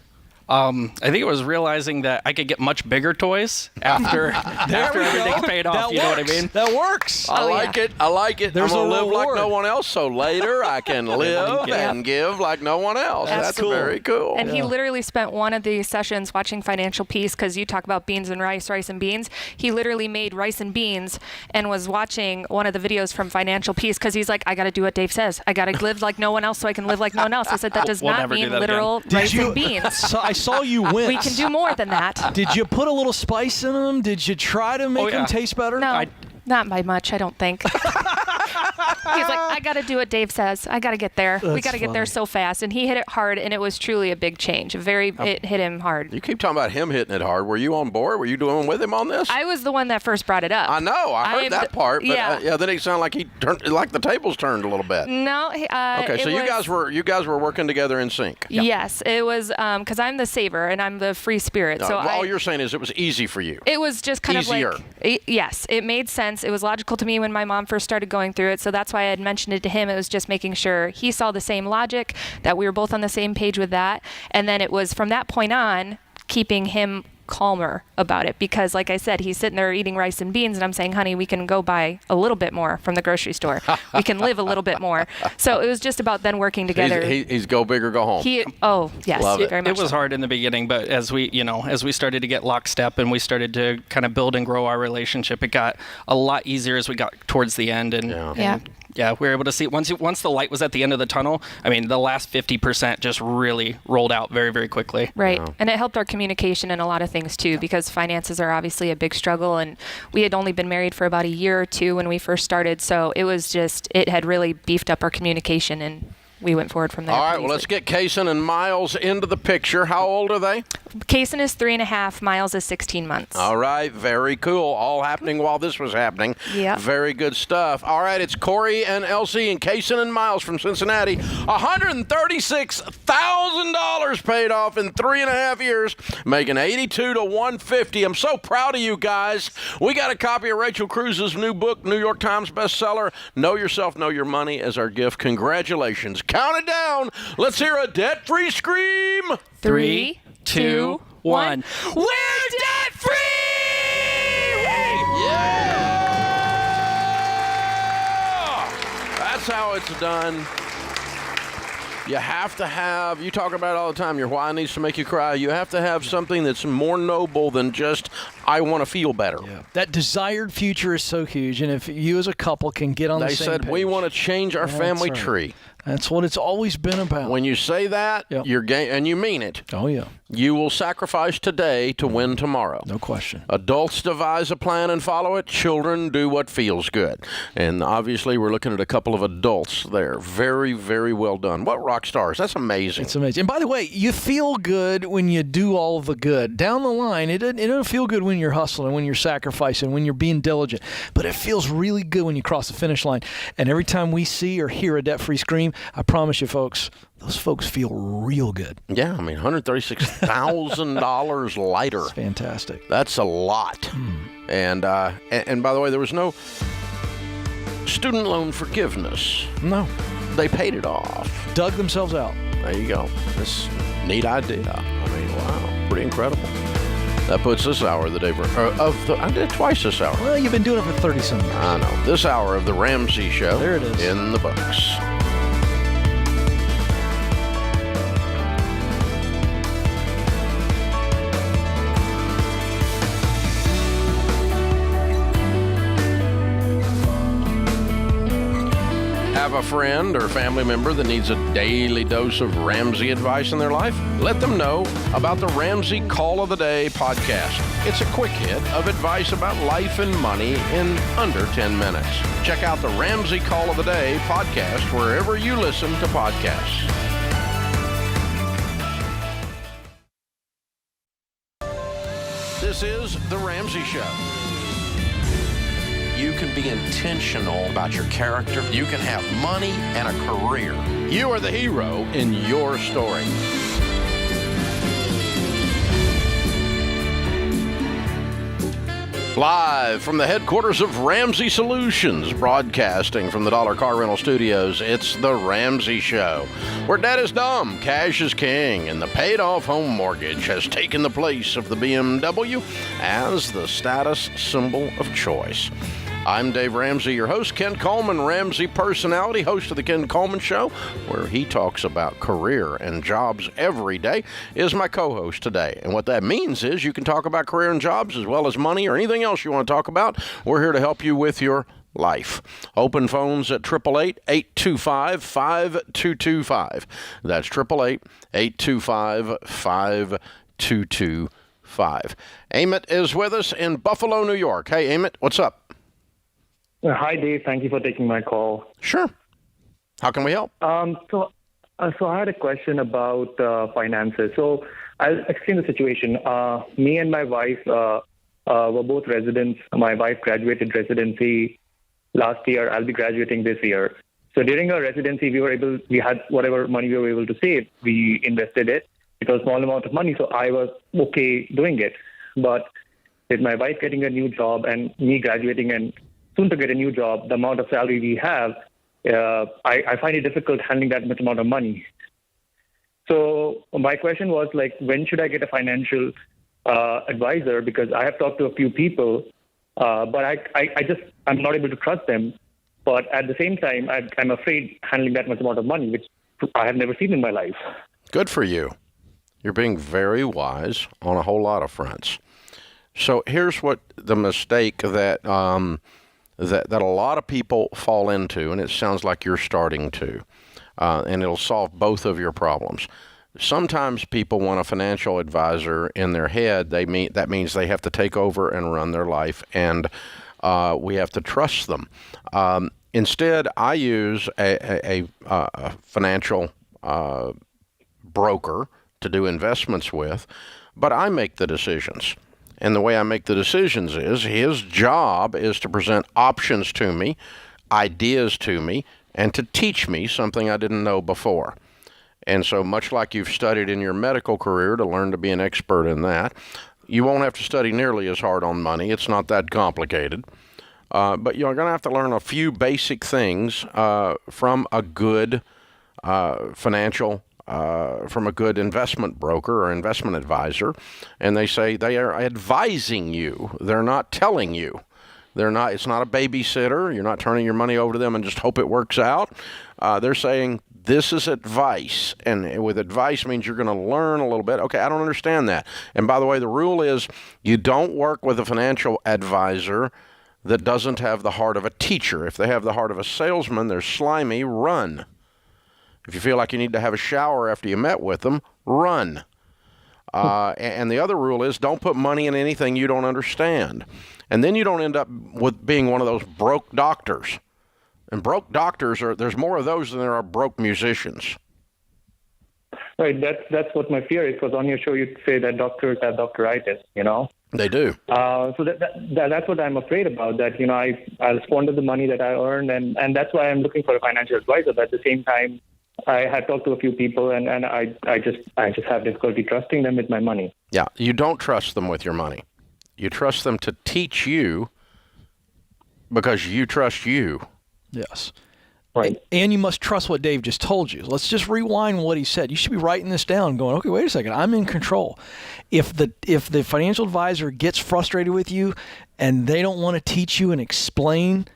I think it was realizing that I could get much bigger toys after everything's paid off. That you know works. what I mean? That works. I like it. I like it. There's I'm a gonna live like reward. no one else, so later I can live and give like no one else. That's cool. very cool. And he literally spent one of the sessions watching Financial Peace, because you talk about beans and rice and beans. He literally made rice and beans and was watching one of the videos from Financial Peace, because he's like, I got to do what Dave says. I got to live like no one else so I can live like no one else. I said, that does We'll not never do mean that literal rice and beans. So I saw you win. We can do more than that. Did you put a little spice in them? Did you try to make them taste better? No, not by much, I don't think. He's like, I got to do what Dave says. I got to get there. We got to get there so fast. And he hit it hard, and it was truly a big change. It hit him hard. You keep talking about him hitting it hard. Were you on board? Were you doing with him on this? I was the one that first brought it up. I know. I heard that part. But yeah. then it sounded like he turned, like the tables turned a little bit. No. Okay, so you guys were working together in sync. Yes, it was because I'm the saver and I'm the free spirit. So all you're saying is it was easy for you. It was just kind Easier. of like, yes, it made sense. It was logical to me when my mom first started going through it. So that's why I had mentioned it to him. It was just making sure he saw the same logic, that we were both on the same page with that. And then it was from that point on, keeping him calmer about it, because like I said, he's sitting there eating rice and beans and I'm saying, honey, we can go buy a little bit more from the grocery store. We can live a little bit more. So it was just about then working together. He's go big or go home. Yes, Love it. very much. It was hard in the beginning, but as we started to get lockstep and we started to kind of build and grow our relationship, it got a lot easier as we got towards the end. And we were able to see once the light was at the end of the tunnel. I mean, the last 50% just really rolled out very, very quickly. Right. Wow. And it helped our communication in a lot of things too, because finances are obviously a big struggle, and we had only been married for about a year or two when we first started. So it had really beefed up our communication, and we went forward from there. All right, well, let's get Kaysen and Miles into the picture. How old are they? Kaysen is 3.5. Miles is 16 months. All right, very cool. All happening while this was happening. Yeah. Very good stuff. All right, it's Corey and Elsie and Kaysen and Miles from Cincinnati. $136,000 paid off in 3.5 years, making 82 to 150. I'm so proud of you guys. We got a copy of Rachel Cruz's new book, New York Times bestseller, Know Yourself, Know Your Money, as our gift. Congratulations. Count it down. Let's hear a debt-free scream. 3, 2, 1. We're debt-free! Yeah! That's how it's done. You have to have, you talk about it all the time, your why needs to make you cry. You have to have something that's more noble than just, I want to feel better. Yeah. That desired future is so huge, and if you as a couple can get on the same page. They said, we want to change our family tree. That's what it's always been about. When you say that, you're and you mean it. Oh, yeah. You will sacrifice today to win tomorrow. No question. Adults devise a plan and follow it. Children do what feels good. And obviously, we're looking at a couple of adults there. Very, very well done. What rock stars. That's amazing. It's amazing. And by the way, you feel good when you do all of the good. Down the line, it doesn't feel good when you're hustling, when you're sacrificing, when you're being diligent. But it feels really good when you cross the finish line. And every time we see or hear a debt-free scream, I promise you, folks, those folks feel real good. Yeah, I mean, $136,000 lighter. That's fantastic. That's a lot. And by the way, there was no student loan forgiveness. No. They paid it off. Dug themselves out. There you go. This neat idea. I mean, wow, pretty incredible. That puts this hour of the day I did it twice this hour. Well, you've been doing it for 30-some years. I know. This hour of the Ramsey Show. There it is. In the books. a friend or family member that needs a daily dose of Ramsey advice in their life? Let them know about the Ramsey Call of the Day podcast. It's a quick hit of advice about life and money in under 10 minutes. Check out the Ramsey Call of the Day podcast wherever you listen to podcasts. This is The Ramsey Show. You can be intentional about your character. You can have money and a career. You are the hero in your story. Live from the headquarters of Ramsey Solutions, broadcasting from the Dollar Car Rental Studios, it's The Ramsey Show, where debt is dumb, cash is king, and the paid-off home mortgage has taken the place of the BMW as the status symbol of choice. I'm Dave Ramsey, your host. Ken Coleman, Ramsey personality, host of the Ken Coleman Show, where he talks about career and jobs every day, is my co-host today. And what that means is you can talk about career and jobs as well as money or anything else you want to talk about. We're here to help you with your life. Open phones at 888-825-5225. That's 888-825-5225. Amit is with us in Buffalo, New York. Hey, Amit, what's up? Hi, Dave. Thank you for taking my call. Sure. How can we help? So I had a question about finances. So I'll explain the situation. Me and my wife were both residents. My wife graduated residency last year. I'll be graduating this year. So during our residency, we had whatever money we were able to save. We invested it. It was a small amount of money, so I was okay doing it. But with my wife getting a new job and me graduating and soon to get a new job, the amount of salary we have, I find it difficult handling that much amount of money. So my question was, like, when should I get a financial advisor? Because I have talked to a few people, but I'm not able to trust them. But at the same time, I'm afraid handling that much amount of money, which I have never seen in my life. Good for you. You're being very wise on a whole lot of fronts. So here's what the mistake that a lot of people fall into, and it sounds like you're starting to, and it'll solve both of your problems. Sometimes people want a financial advisor in their head. That means they have to take over and run their life, and we have to trust them. Instead, I use a financial broker to do investments with, but I make the decisions. And the way I make the decisions is his job is to present options to me, ideas to me, and to teach me something I didn't know before. And so much like you've studied in your medical career to learn to be an expert in that, you won't have to study nearly as hard on money. It's not that complicated. But you're going to have to learn a few basic things from a good from a good investment broker or investment advisor, and they say they are advising you. They're not telling you. It's not a babysitter. You're not turning your money over to them and just hope it works out. They're saying this is advice, and with advice means you're going to learn a little bit. Okay, I don't understand that. And by the way, the rule is you don't work with a financial advisor that doesn't have the heart of a teacher. If they have the heart of a salesman, they're slimy, run. If you feel like you need to have a shower after you met with them, run. And the other rule is don't put money in anything you don't understand. And then you don't end up with being one of those broke doctors. And broke doctors, there's more of those than there are broke musicians. Right, that's what my fear is, because on your show you say that doctors have doctoritis, you know? They do. So that's what I'm afraid about, that, you know, I'll squander the money that I earn, and that's why I'm looking for a financial advisor. But at the same time, I had talked to a few people, and I just have difficulty trusting them with my money. Yeah, you don't trust them with your money. You trust them to teach you because you trust you. Yes. Right. And you must trust what Dave just told you. Let's just rewind what he said. You should be writing this down, going, okay, wait a second, I'm in control. If the financial advisor gets frustrated with you and they don't want to teach you and explain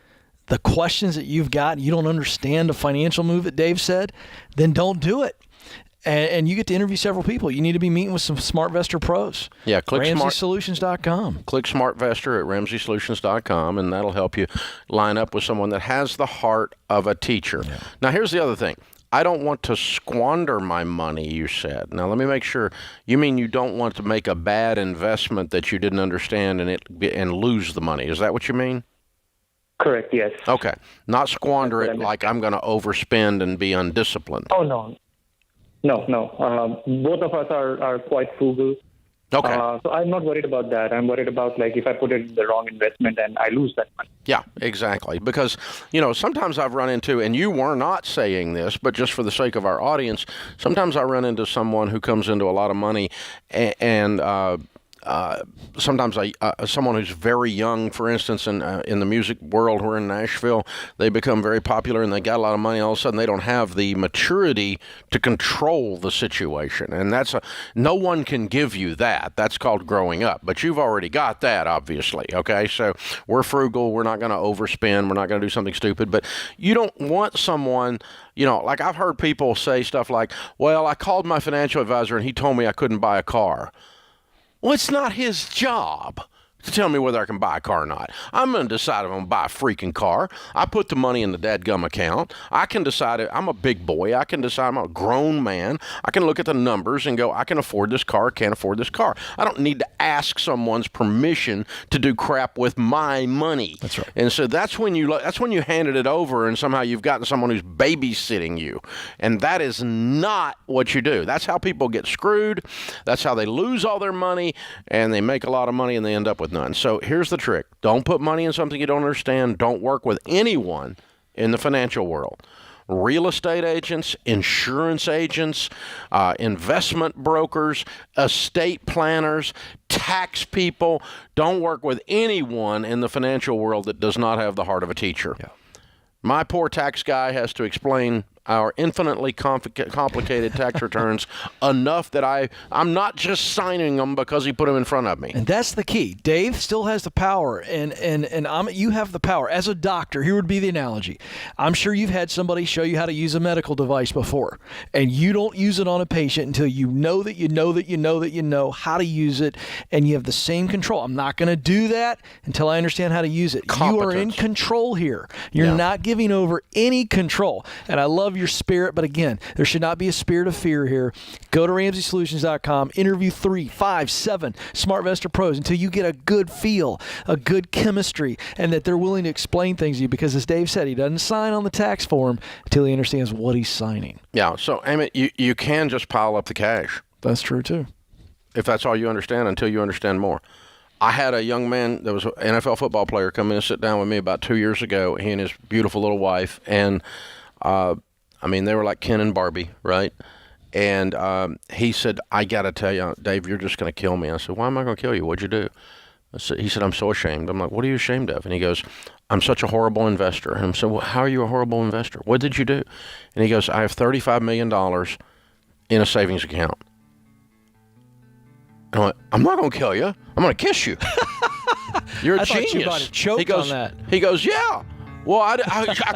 the questions that you've got, you don't understand a financial move that Dave said, then don't do it. and you get to interview several people. You need to be meeting with some SmartVestor pros. Yeah, click RamseySolutions.com. Click SmartVestor at RamseySolutions.com, and that'll help you line up with someone that has the heart of a teacher. Yeah. Now, here's the other thing. I don't want to squander my money, you said. Now, let me make sure. You mean you don't want to make a bad investment that you didn't understand and lose the money. Is that what you mean? Correct, yes. Okay. Not squander it like I'm going to overspend and be undisciplined. Oh, no. No. Both of us are quite frugal. Okay. So I'm not worried about that. I'm worried about, like, if I put it in the wrong investment and I lose that money. Yeah, exactly. Because, sometimes I've run into, and you were not saying this, but just for the sake of our audience, sometimes I run into someone who comes into a lot of money and sometimes someone who's very young, for instance, in the music world, we're in Nashville, they become very popular and they got a lot of money. All of a sudden, they don't have the maturity to control the situation, and no one can give you that. That's called growing up. But you've already got that, obviously. Okay, so we're frugal. We're not going to overspend. We're not going to do something stupid. But you don't want someone. Like I've heard people say stuff like, "Well, I called my financial advisor and he told me I couldn't buy a car." Well, it's not his job to tell me whether I can buy a car or not. I'm going to decide if I'm going to buy a freaking car. I put the money in the dadgum account. I can decide. I'm a big boy. I can decide. I'm a grown man. I can look at the numbers and go, I can afford this car, can't afford this car. I don't need to ask someone's permission to do crap with my money. That's right. And so that's when you handed it over and somehow you've gotten someone who's babysitting you. And that is not what you do. That's how people get screwed. That's how they lose all their money and they make a lot of money and they end up with none. So here's the trick. Don't put money in something you don't understand. Don't work with anyone in the financial world. Real estate agents, insurance agents, investment brokers, estate planners, tax people. Don't work with anyone in the financial world that does not have the heart of a teacher. Yeah. My poor tax guy has to explain our infinitely complicated tax returns enough that I'm not just signing them because he put them in front of me. And that's the key. Dave still has the power, and Amit, you have the power. As a doctor, here would be the analogy. I'm sure you've had somebody show you how to use a medical device before, and you don't use it on a patient until you know that you know how to use it, and you have the same control. I'm not going to do that until I understand how to use it. Competence. You are in control here. You're not giving over any control, and I love your spirit, but again, there should not be a spirit of fear here. Go to RamseySolutions.com, interview 3, 5, 7 SmartVestor pros until you get a good feel, a good chemistry, and that they're willing to explain things to you, because as Dave said, he doesn't sign on the tax form until he understands what he's signing. Yeah, so Amit, you can just pile up the cash. That's true too. If that's all you understand, until you understand more. I had a young man that was an NFL football player come in and sit down with me about 2 years ago, he and his beautiful little wife, and they were like Ken and Barbie, right? And he said, I got to tell you, Dave, you're just going to kill me. I said, why am I going to kill you? What'd you do? He said, I'm so ashamed. I'm like, what are you ashamed of? And he goes, I'm such a horrible investor. And I said, well, how are you a horrible investor? What did you do? And he goes, I have $35 million in a savings account. And I went, I'm not going to kill you. I'm going to kiss you. You're a I genius. Thought you might have choked on that. He goes, yeah. Well, I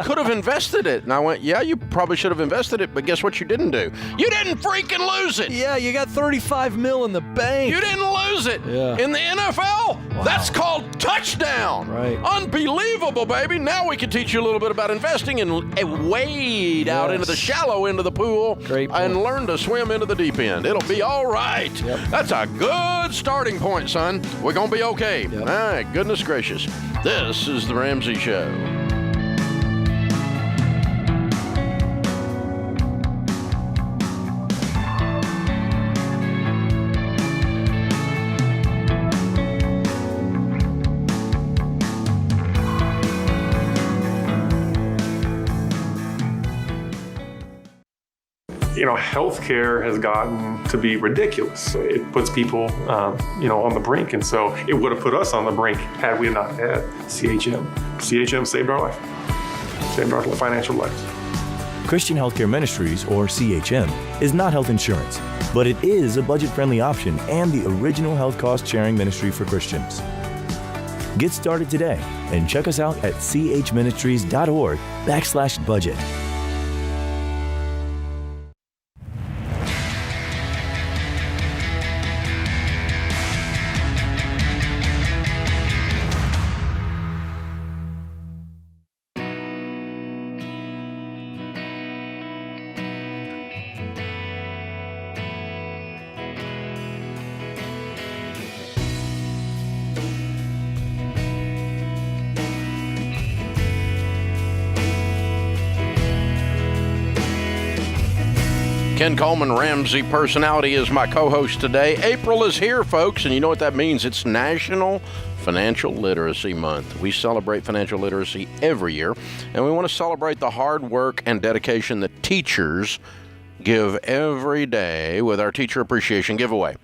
could have invested it. And I went, yeah, you probably should have invested it, but guess what you didn't do? You didn't freaking lose it. Yeah, you got $35 million in the bank. You didn't lose it. Yeah. In the NFL, wow. That's called touchdown. Right. Unbelievable, baby. Now we can teach you a little bit about investing and wade out into the shallow end of the pool and learn to swim into the deep end. It'll be all right. Yep. That's a good starting point, son. We're going to be okay. Yep. All right, goodness gracious. This is The Ramsey Show. Healthcare has gotten to be ridiculous. It puts people, on the brink. And so it would have put us on the brink had we not had CHM. CHM saved our life, saved our financial lives. Christian Healthcare Ministries, or CHM, is not health insurance, but it is a budget-friendly option and the original health cost-sharing ministry for Christians. Get started today and check us out at chministries.org/budget. Ken Coleman, Ramsey Personality, is my co-host today. April is here, folks, and you know what that means. It's National Financial Literacy Month. We celebrate financial literacy every year, and we want to celebrate the hard work and dedication that teachers give every day with our Teacher Appreciation Giveaway.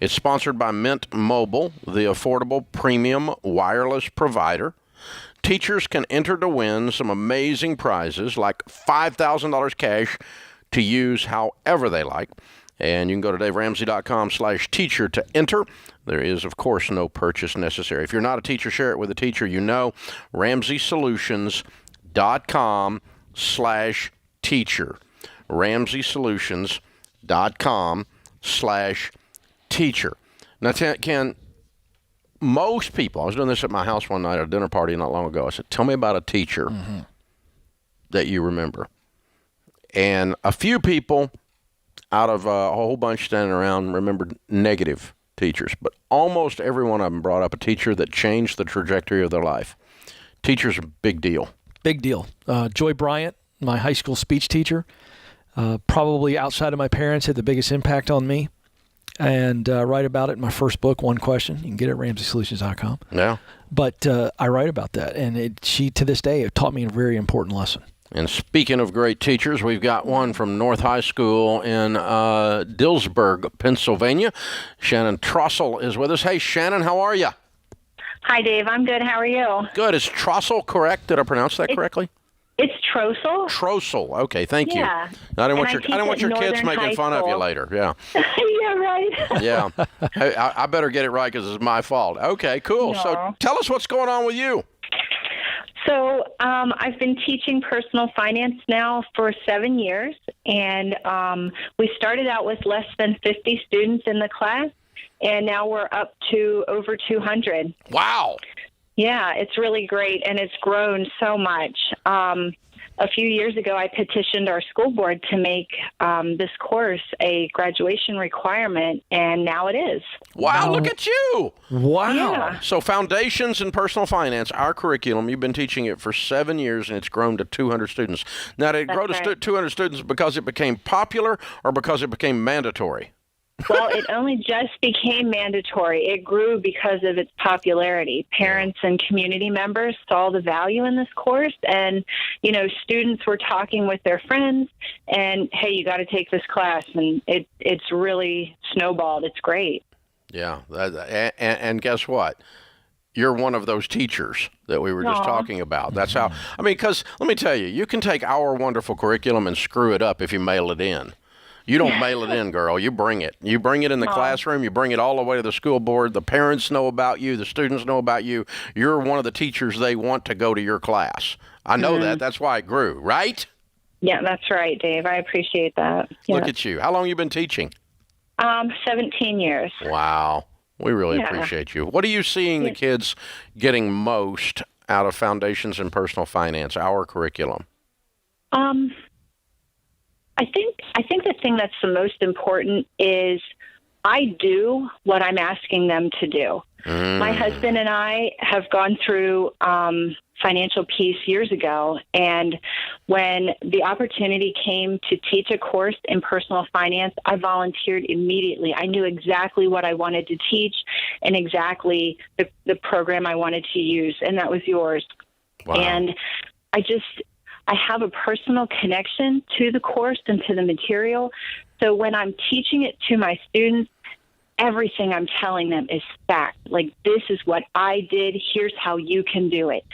It's sponsored by Mint Mobile, the affordable premium wireless provider. Teachers can enter to win some amazing prizes like $5,000 cash to use however they like. And you can go to daveramsey.com/teacher to enter. There is, of course, no purchase necessary. If you're not a teacher, share it with a teacher you know. RamseySolutions.com/teacher. RamseySolutions.com/teacher. Now, Ken, most people, I was doing this at my house one night at a dinner party not long ago. I said, tell me about a teacher that you remember. And a few people out of a whole bunch standing around remembered negative teachers, but almost every one of them brought up a teacher that changed the trajectory of their life. Teachers are a big deal. Big deal. Joy Bryant, my high school speech teacher, probably outside of my parents, had the biggest impact on me. And write about it in my first book, One Question. You can get it at RamseySolutions.com. Yeah. But I write about that, and she, to this day, taught me a very important lesson. And speaking of great teachers, we've got one from North High School in Dillsburg, Pennsylvania. Shannon Trossel is with us. Hey, Shannon, how are you? Hi, Dave. I'm good. How are you? Good. Is Trossel correct? Did I pronounce that correctly? It's Trossel. Trossel. Okay, thank you. Yeah. I didn't want your kids making fun of you later. Yeah. Yeah, right. Yeah. Hey, I better get it right because it's my fault. Okay, cool. No. So tell us what's going on with you. So I've been teaching personal finance now for 7 years, and we started out with less than 50 students in the class, and now we're up to over 200. Wow. Yeah, it's really great, and it's grown so much. A few years ago, I petitioned our school board to make this course a graduation requirement, and now it is. Wow, look at you. Wow. Yeah. So Foundations in Personal Finance, our curriculum, you've been teaching it for 7 years, and it's grown to 200 students. Now, did it grow to 200 students because it became popular or because it became mandatory? Well, it only just became mandatory. It grew because of its popularity. Parents and community members saw the value in this course, and, you know, students were talking with their friends, and, hey, you got to take this class, and it's really snowballed. It's great. Yeah, and guess what? You're one of those teachers that we were just talking about. That's how, I mean, because let me tell you, you can take our wonderful curriculum and screw it up if you mail it in. You don't mail it in, girl. You bring it. You bring it in the classroom. You bring it all the way to the school board. The parents know about you. The students know about you. You're one of the teachers they want to go to your class. I know that. That's why it grew, right? Yeah, that's right, Dave. I appreciate that. Yeah. Look at you. How long have you been teaching? 17 years. Wow. We really appreciate you. What are you seeing the kids getting most out of Foundations in Personal Finance, our curriculum? I think the thing that's the most important is I do what I'm asking them to do. My husband and I have gone through financial peace years ago, and when the opportunity came to teach a course in personal finance, I volunteered immediately. I knew exactly what I wanted to teach and exactly the program I wanted to use, and that was yours. Wow. And I have a personal connection to the course and to the material. So when I'm teaching it to my students, everything I'm telling them is fact. Like, this is what I did. Here's how you can do it.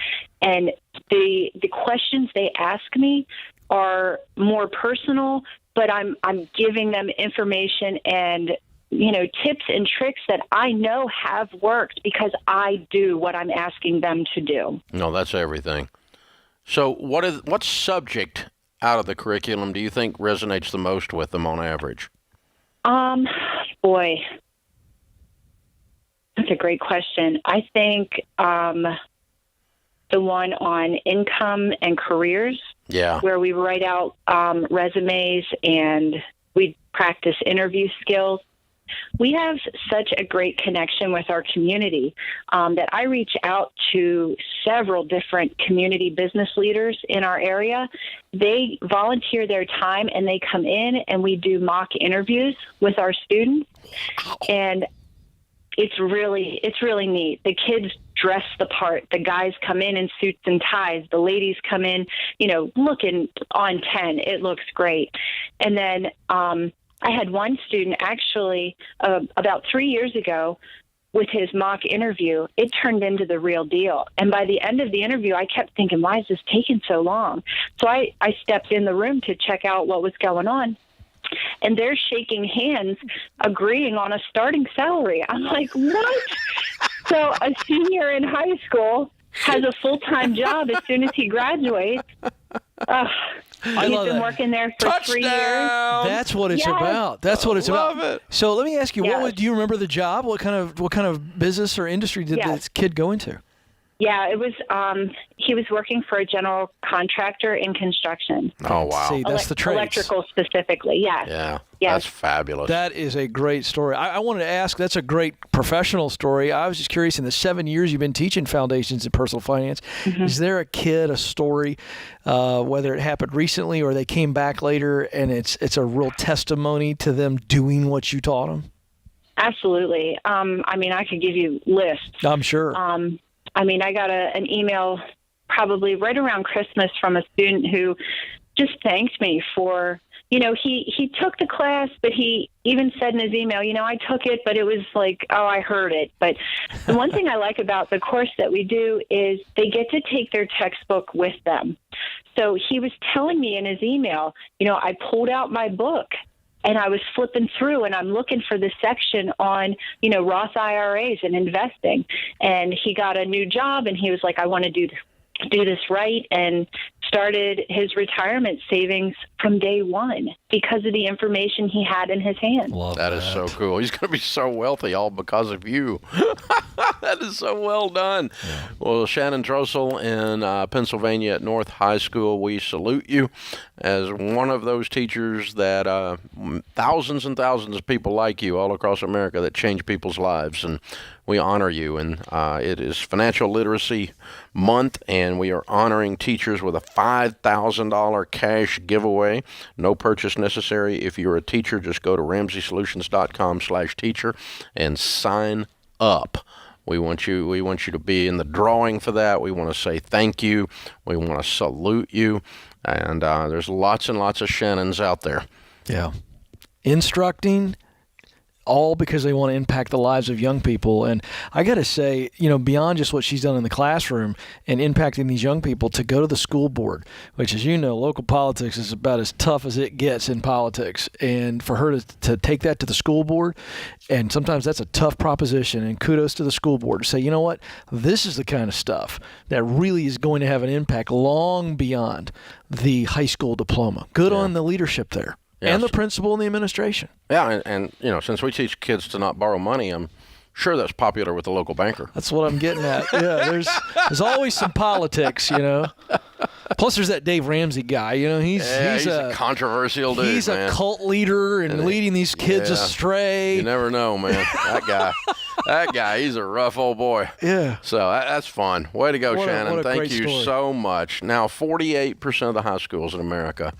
And the questions they ask me are more personal, but I'm giving them information and, you know, tips and tricks that I know have worked because I do what I'm asking them to do. No, that's everything. So what subject out of the curriculum do you think resonates the most with them on average? Boy, that's a great question. I think the one on income and careers, where we write out resumes and we practice interview skills. we have such a great connection with our community that I reach out to several different community business leaders in our area. They volunteer their time and they come in and we do mock interviews with our students. And it's really neat. The kids dress the part. The guys come in suits and ties. The ladies come in, looking on 10. It looks great. And then I had one student actually about 3 years ago with his mock interview. It turned into the real deal. And by the end of the interview, I kept thinking, why is this taking so long? So I stepped in the room to check out what was going on. And they're shaking hands, agreeing on a starting salary. I'm like, what? So a senior in high school has a full-time job as soon as he graduates. He's been working there for 3 years. That's what it's about. That's what it's about. It. So let me ask you, do you remember the job? What kind of business or industry did this kid go into? Yeah, it was. He was working for a general contractor in construction. Oh wow! See, that's the trades. Electrical specifically. Yes. Yeah. Yes. That's fabulous. That is a great story. I wanted to ask. That's a great professional story. I was just curious. In the 7 years you've been teaching foundations in personal finance, is there a story, whether it happened recently or they came back later, and it's a real testimony to them doing what you taught them? Absolutely. I could give you lists. I'm sure. I got an email probably right around Christmas from a student who just thanked me for, he took the class, but he even said in his email, I took it, but it was like, oh, I heard it. But the one thing I like about the course that we do is they get to take their textbook with them. So he was telling me in his email, I pulled out my book. And I was flipping through and I'm looking for the section on, Roth IRAs and investing. And he got a new job and he was like, I want to do this right, and started his retirement savings from day one because of the information he had in his hand. That is so cool. He's going to be so wealthy all because of you. That is so well done. Yeah. Well, Shannon Drossel in Pennsylvania at North High School, we salute you as one of those teachers that thousands and thousands of people like you all across America that change people's lives, and we honor you. And it is Financial Literacy Month, and we are honoring teachers with a $5,000 cash giveaway. No purchase necessary. If you're a teacher, just go to RamseySolutions.com/teacher and sign up. We want you to be in the drawing for that. We want to say thank you. We want to salute you. And there's lots and lots of Shannons out there. Yeah. Instructing, all because they want to impact the lives of young people. And I got to say, beyond just what she's done in the classroom and impacting these young people, to go to the school board, which, as you know, local politics is about as tough as it gets in politics. And for her to take that to the school board, and sometimes that's a tough proposition, and kudos to the school board to say, you know what, this is the kind of stuff that really is going to have an impact long beyond the high school diploma. Good on the leadership there. Yes. And the principal and the administration. Yeah, and since we teach kids to not borrow money, I'm sure that's popular with the local banker. That's what I'm getting at. Yeah, there's always some politics, Plus, there's that Dave Ramsey guy. He's a controversial dude. He's a cult leader and leading these kids astray. You never know, man. That guy, he's a rough old boy. Yeah. So that's fun. Way to go, Shannon. Thank you so much. Now, 48% of the high schools in America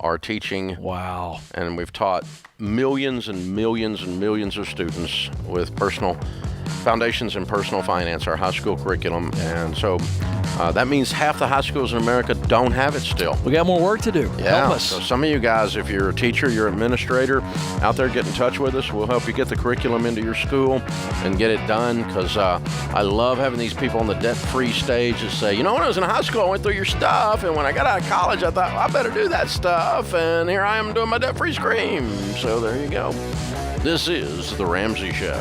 are teaching. Wow. And we've taught millions and millions and millions of students with personal foundations in personal finance, our high school curriculum. And so that means half the high schools in America don't have it still. We got more work to do. Yeah. Help us. So some of you guys, if you're a teacher, you're an administrator out there, get in touch with us. We'll help you get the curriculum into your school and get it done, because I love having these people on the debt-free stage that say, when I was in high school, I went through your stuff, and when I got out of college, I thought, I better do that stuff, and here I am doing my debt-free scream. So there you go. This is The Ramsey Show.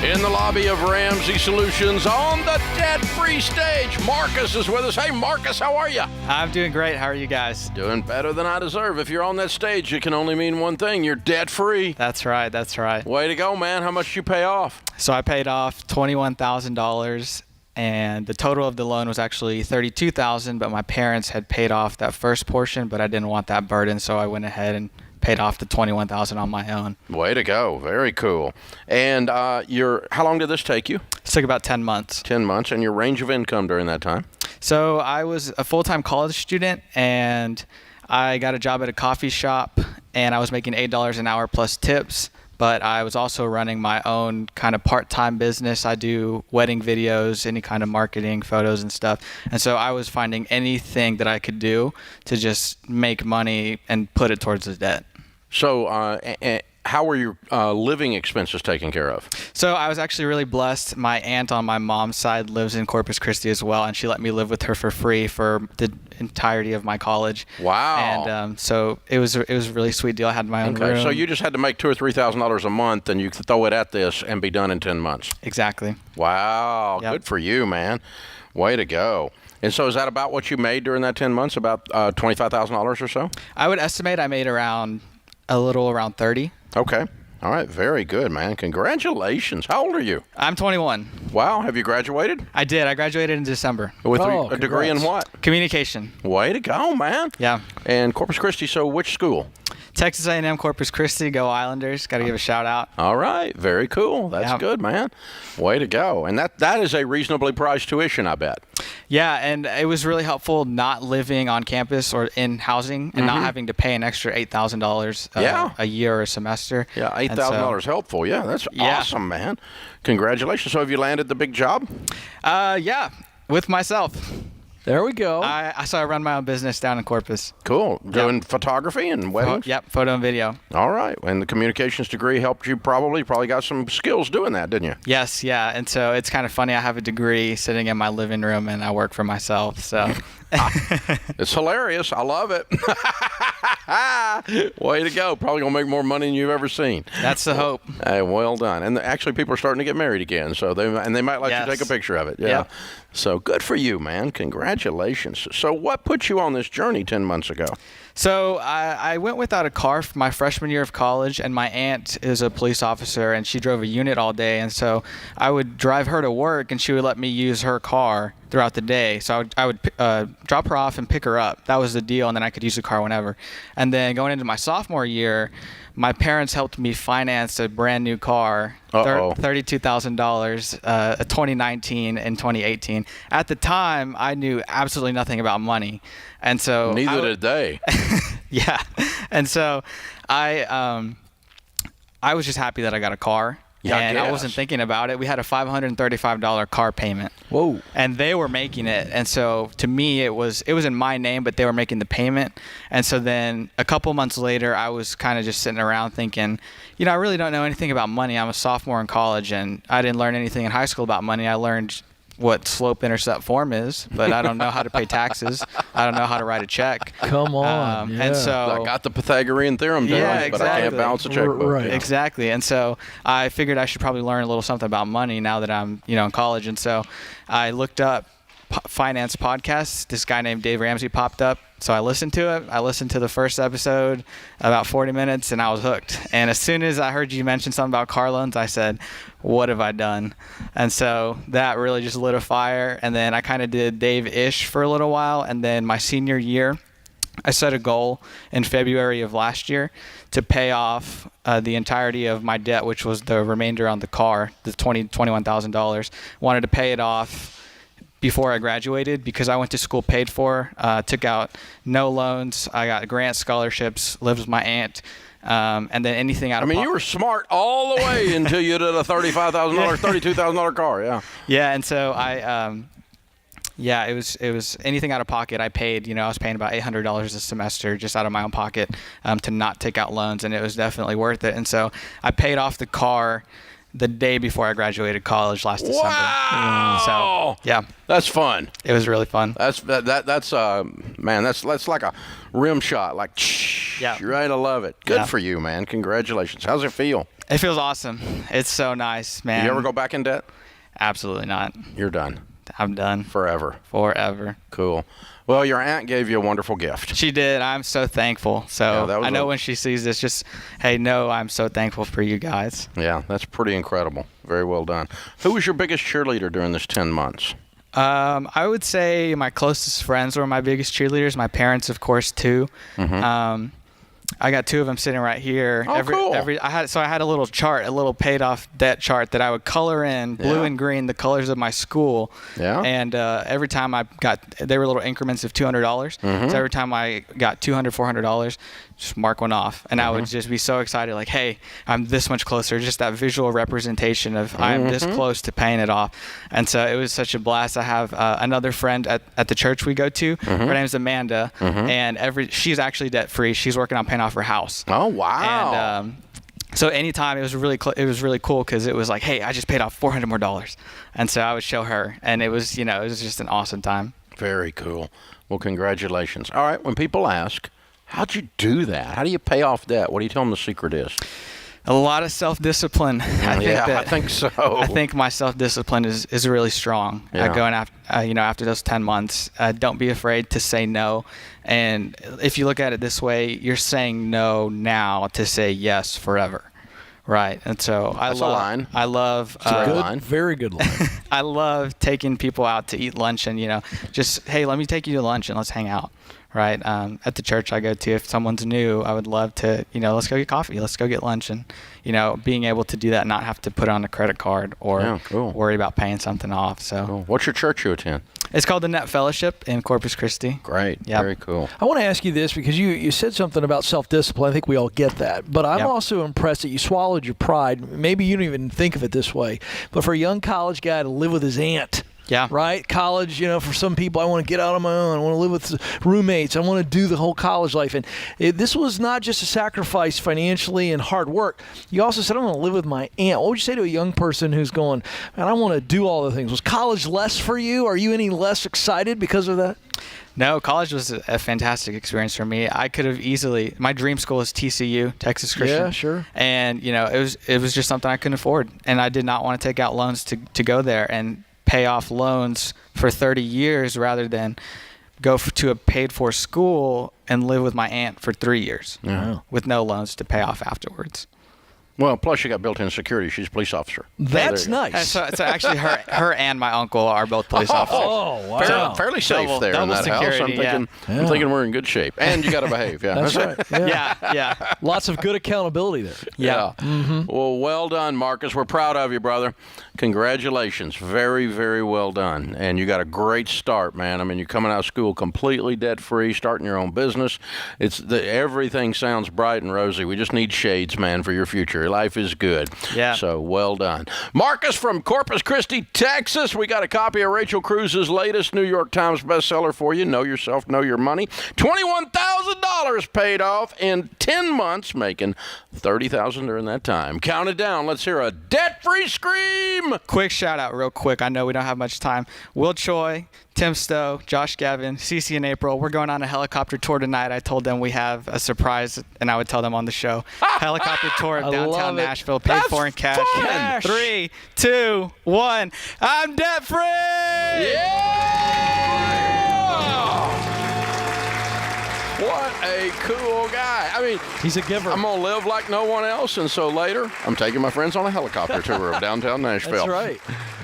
In the lobby of Ramsey Solutions on the debt-free stage, Marcus is with us. Hey, Marcus, how are you? I'm doing great. How are you guys? Doing better than I deserve. If you're on that stage, it can only mean one thing. You're debt-free. That's right. That's right. Way to go, man. How much did you pay off? So I paid off $21,000, and the total of the loan was actually $32,000, but my parents had paid off that first portion, but I didn't want that burden, so I went ahead and paid off the $21,000 on my own. Way to go. Very cool. And how long did this take you? It took about 10 months. 10 months. And your range of income during that time? So I was a full-time college student, and I got a job at a coffee shop, and I was making $8 an hour plus tips. But I was also running my own kind of part-time business. I do wedding videos, any kind of marketing, photos and stuff. And so I was finding anything that I could do to just make money and put it towards the debt. So how were your living expenses taken care of? So I was actually really blessed. My aunt on my mom's side lives in Corpus Christi as well, and she let me live with her for free for the entirety of my college. Wow! And so it was a really sweet deal. I had my own room. So you just had to make $2,000 or $3,000 a month, and you could throw it at this and be done in 10 months. Exactly. Wow! Yep. Good for you, man. Way to go. And so is that about what you made during that 10 months? About $25,000 or so? I would estimate I made a little around 30. Okay. All right. Very good, man. Congratulations. How old are you? I'm 21. Wow. Have you graduated? I did. I graduated in December. With a degree in what? Communication. Way to go, man. Yeah. And Corpus Christi, so which school? Texas A&M Corpus Christi. Go Islanders. Got to give a shout out. All right. Very cool. That's good, man. Way to go. And that is a reasonably priced tuition, I bet. Yeah, and it was really helpful not living on campus or in housing and not having to pay an extra $8,000 a year or a semester. Yeah, $8,000 helpful. Yeah, that's awesome, man. Congratulations. So have you landed the big job? Yeah, with myself. There we go. So I run my own business down in Corpus. Cool. Doing photography and weddings? Yep, photo and video. All right. And the communications degree helped you probably got some skills doing that, didn't you? Yes, yeah. And so it's kind of funny. I have a degree sitting in my living room, and I work for myself. So it's hilarious. I love it. Way to go. Probably going to make more money than you've ever seen. That's the hope. Well done. And actually, people are starting to get married again, so they might let you take a picture of it. Yeah. Yep. So good for you, man. Congratulations. So what put you on this journey 10 months ago? So I went without a car for my freshman year of college, and my aunt is a police officer, and she drove a unit all day. And so I would drive her to work, and she would let me use her car throughout the day. So I would drop her off and pick her up. That was the deal, and then I could use the car whenever. And then going into my sophomore year, my parents helped me finance a brand new car, $32,000, a 2019 and 2018. At the time, I knew absolutely nothing about money, and so neither did they. Yeah, and so I was just happy that I got a car. And I wasn't thinking about it. We had a $535 car payment. Whoa. And they were making it. And so to me, it was in my name, but they were making the payment. And so then a couple months later, I was kind of just sitting around thinking, I really don't know anything about money. I'm a sophomore in college, and I didn't learn anything in high school about money. I learned what slope-intercept form is, but I don't know how to pay taxes. I don't know how to write a check. Come on. And so I got the Pythagorean theorem down, but I can't balance a checkbook. Right. Exactly. And so I figured I should probably learn a little something about money now that I'm, in college. And so I looked up finance podcasts. This guy named Dave Ramsey popped up. So I listened to it. I listened to the first episode, about 40 minutes, and I was hooked. And as soon as I heard you mention something about car loans, I said, what have I done? And so that really just lit a fire. And then I kind of did Dave-ish for a little while. And then my senior year, I set a goal in February of last year to pay off the entirety of my debt, which was the remainder on the car, the $21,000. Wanted to pay it off before I graduated because I went to school paid for, took out no loans. I got grants, scholarships, lived with my aunt, and then anything out of you were smart all the way until you did a $35,000, $32,000 car, yeah. Yeah, and so it was anything out of pocket I paid. I was paying about $800 a semester just out of my own pocket to not take out loans, and it was definitely worth it. And so I paid off the car the day before I graduated college last December. Wow! So, yeah. That's fun. It was really fun. That's man, that's like a rim shot, like right, I love it. Good for you, man. Congratulations. How's it feel? It feels awesome. It's so nice, man. You ever go back in debt? Absolutely not. You're done. I'm done. Forever. Cool. Well, your aunt gave you a wonderful gift. She did. I'm so thankful. So Yeah, I know when she sees this, just, hey, no, I'm so thankful for you guys. Yeah, that's pretty incredible. Very well done. Who was your biggest cheerleader during this 10 months? I would say my closest friends were my biggest cheerleaders. My parents, of course, too. Mm-hmm. I got two of them sitting right here. Oh, cool. I had a little chart, a little paid off debt chart that I would color in blue and green, the colors of my school. Yeah. And every time they were little increments of $200. Mm-hmm. So every time I got $200, $400, just mark one off. And I would just be so excited, like, hey, I'm this much closer. Just that visual representation of I'm this close to paying it off. And so it was such a blast. I have another friend at the church we go to. Her name's Amanda. And she's actually debt free. She's working on paying off her house. Oh, wow. And so anytime it was really cool because it was like, hey, I just paid off $400 more. And so I would show her, and it was just an awesome time. Very cool. Well, congratulations. All right, when people ask, how'd you do that? How do you pay off debt? What do you tell them the secret is? A lot of self-discipline. I think so. I think my self-discipline is really strong. Yeah. Going after those 10 months, don't be afraid to say no. And if you look at it this way, you're saying no now to say yes forever. Right. And so I love very good line. I love taking people out to eat lunch and, just, hey, let me take you to lunch and let's hang out. Right. At the church I go to, if someone's new, I would love to, let's go get coffee, let's go get lunch. And, being able to do that, not have to put on a credit card or worry about paying something off. So cool. What's your church you attend? It's called the Net Fellowship in Corpus Christi. Great. Yep. Very cool. I want to ask you this because you said something about self-discipline. I think we all get that. But I'm also impressed that you swallowed your pride. Maybe you don't even think of it this way. But for a young college guy to live with his aunt, right? College, for some people, I want to get out on my own. I want to live with roommates. I want to do the whole college life. And this was not just a sacrifice financially and hard work. You also said, I want to live with my aunt. What would you say to a young person who's going, man, I want to do all the things? Was college less for you? Are you any less excited because of that? No, college was a fantastic experience for me. I could have easily, my dream school is TCU, Texas Christian. Yeah, sure. And, it was just something I couldn't afford. And I did not want to take out loans to go there and pay off loans for 30 years rather than go to a paid-for school and live with my aunt for 3 years with no loans to pay off afterwards. Well, plus you got built-in security. She's a police officer. That's nice. So actually, her and my uncle are both police officers. Oh, wow. Fairly safe there in that security, house. I'm thinking we're in good shape. And you got to behave. Yeah, that's right. Yeah. Lots of good accountability there. Yeah. Well done, Marcus. We're proud of you, brother. Congratulations. Very, very well done. And you got a great start, man. I mean, you're coming out of school completely debt-free, starting your own business. Everything sounds bright and rosy. We just need shades, man, for your future. Life is good. Yeah. So well done. Marcus from Corpus Christi, Texas. We got a copy of Rachel Cruz's latest New York Times bestseller for you, Know Yourself, Know Your Money. $21,000 paid off in 10 months, making $30,000 during that time. Count it down. Let's hear a debt-free scream. Quick shout out real quick. I know we don't have much time. Will Choi, Tim Stowe, Josh Gavin, Cece and April. We're going on a helicopter tour tonight. I told them we have a surprise, and I would tell them on the show. Helicopter tour of downtown Nashville, paid for in cash. 3, 2, 1. I'm debt free. What a cool guy. I mean, he's a giver. I'm going to live like no one else, and so later, I'm taking my friends on a helicopter tour of downtown Nashville. That's right.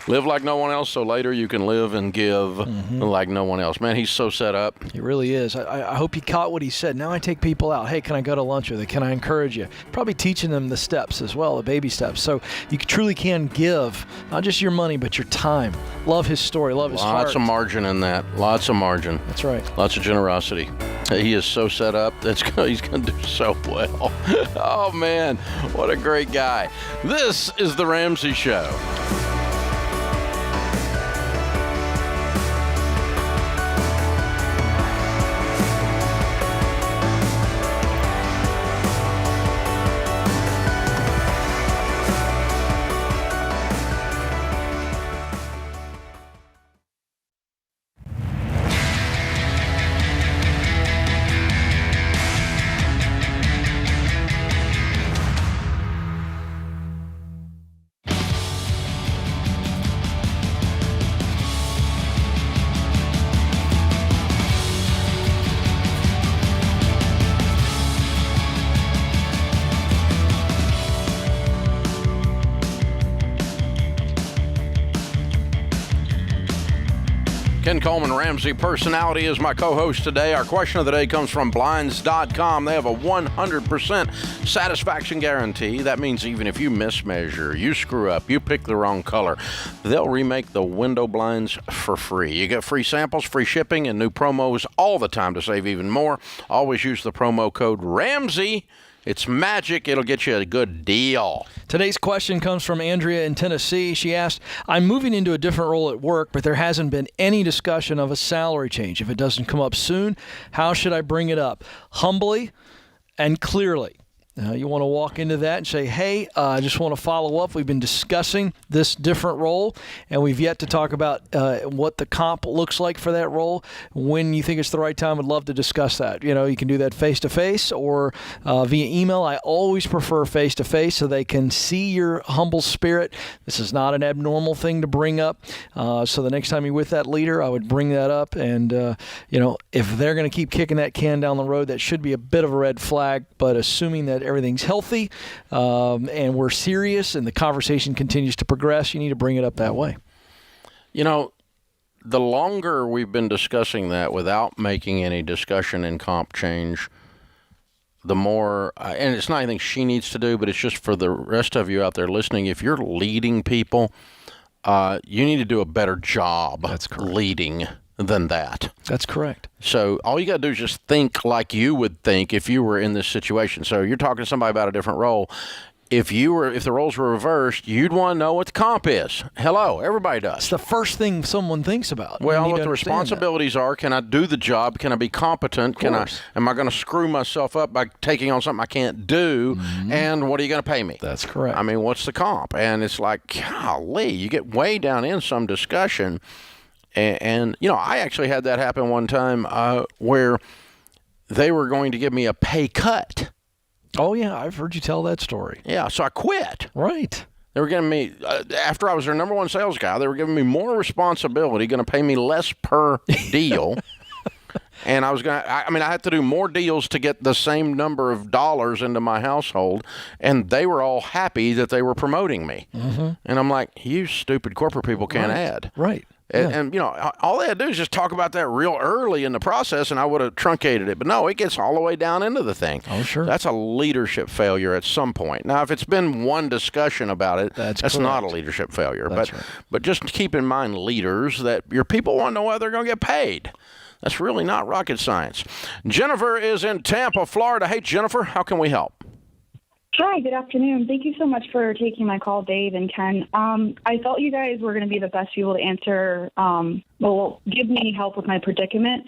Live like no one else, so later you can live and give like no one else. Man, he's so set up. He really is. I hope he caught what he said. Now I take people out. Hey, can I go to lunch with you? Can I encourage you? Probably teaching them the steps as well, the baby steps. So you truly can give, not just your money, but your time. Love his story. Love his heart. Lots of margin in that. Lots of margin. That's right. Lots of generosity. He is so set up. He's going to do so well. Oh, man. What a great guy. This is The Ramsey Show. Ken Coleman, Ramsey Personality, is my co-host today. Our question of the day comes from Blinds.com. They have a 100% satisfaction guarantee. That means even if you mismeasure, you screw up, you pick the wrong color, they'll remake the window blinds for free. You get free samples, free shipping, and new promos all the time to save even more. Always use the promo code Ramsey. It's magic. It'll get you a good deal. Today's question comes from Andrea in Tennessee. She asked, I'm moving into a different role at work, but there hasn't been any discussion of a salary change. If it doesn't come up soon, how should I bring it up? Humbly and clearly. You want to walk into that and say, hey, I just want to follow up. We've been discussing this different role, and we've yet to talk about what the comp looks like for that role. When you think it's the right time, I'd love to discuss that. You can do that face-to-face or via email. I always prefer face-to-face so they can see your humble spirit. This is not an abnormal thing to bring up. So the next time you're with that leader, I would bring that up. And, if they're going to keep kicking that can down the road, that should be a bit of a red flag. But assuming that everything's healthy and we're serious and the conversation continues to progress, you need to bring it up that way. The longer we've been discussing that without making any discussion in comp change, the more, and it's not anything she needs to do, but it's just for the rest of you out there listening, if you're leading people, you need to do a better job leading than that. That's correct. So all you got to do is just think like you would think if you were in this situation. So you're talking to somebody about a different role. If the roles were reversed, you'd want to know what the comp is. Hello, everybody does. It's the first thing someone thinks about. Well, what the responsibilities are. Can I do the job? Can I be competent? Am I going to screw myself up by taking on something I can't do? Mm-hmm. And what are you going to pay me? That's correct. I mean, what's the comp? And it's like, golly, you get way down in some discussion. And I actually had that happen one time where they were going to give me a pay cut. Oh, yeah, I've heard you tell that story. Yeah, so I quit. Right. They were giving me, after I was their number one sales guy, they were giving me more responsibility, going to pay me less per deal. And I had to do more deals to get the same number of dollars into my household, and they were all happy that they were promoting me. Mm-hmm. And I'm like, you stupid corporate people can't add. Right. And all they had to do is just talk about that real early in the process, and I would have truncated it. But no, it gets all the way down into the thing. Oh, sure. That's a leadership failure at some point. Now, if it's been one discussion about it, that's not a leadership failure. But just keep in mind, leaders, that your people want to know whether they're going to get paid. That's really not rocket science. Jennifer is in Tampa, Florida. Hey, Jennifer, how can we help? Hi, good afternoon. Thank you so much for taking my call, Dave and Ken. I thought you guys were going to be the best people to answer, give me help with my predicament.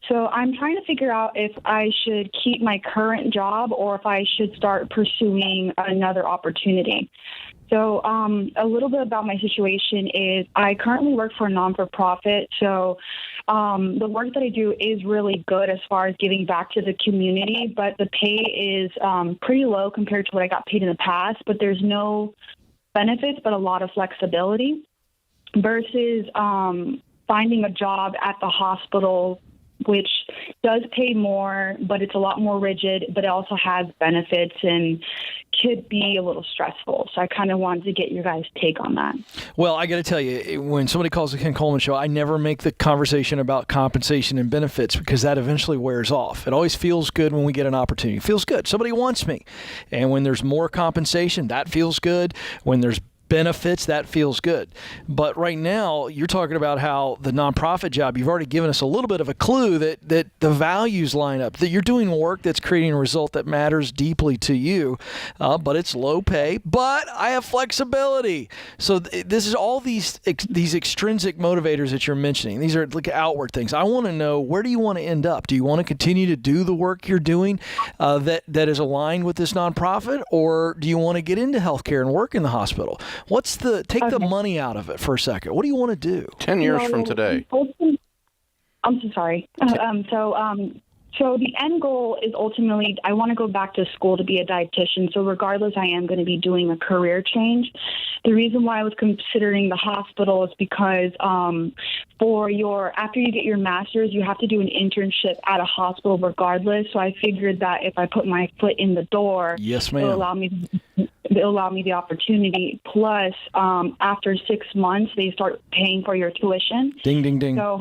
So I'm trying to figure out if I should keep my current job or if I should start pursuing another opportunity. So a little bit about my situation is I currently work for a non-for-profit. So the work that I do is really good as far as giving back to the community, but the pay is pretty low compared to what I got paid in the past, but there's no benefits, but a lot of flexibility versus finding a job at the hospital, which does pay more, but it's a lot more rigid, but it also has benefits and could be a little stressful. So I kind of wanted to get your guys' take on that. Well, I got to tell you, when somebody calls the Ken Coleman Show, I never make the conversation about compensation and benefits because that eventually wears off. It always feels good when we get an opportunity. It feels good. Somebody wants me. And when there's more compensation, that feels good. When there's benefits, that feels good. But right now, you're talking about how the nonprofit job, you've already given us a little bit of a clue that the values line up, that you're doing work that's creating a result that matters deeply to you, but it's low pay, but I have flexibility. So this is all these extrinsic motivators that you're mentioning. These are like outward things. I want to know, where do you want to end up? Do you want to continue to do the work you're doing that is aligned with this nonprofit, or do you want to get into healthcare and work in the hospital? Take the money out of it for a second. What do you want to do? 10 years from today. I'm so sorry. So the end goal is ultimately I want to go back to school to be a dietitian. So regardless, I am going to be doing a career change. The reason why I was considering the hospital is because after you get your master's, you have to do an internship at a hospital regardless. So I figured that if I put my foot in the door, yes, ma'am, it'll allow me the opportunity. Plus, after 6 months, they start paying for your tuition. Ding, ding, ding. So,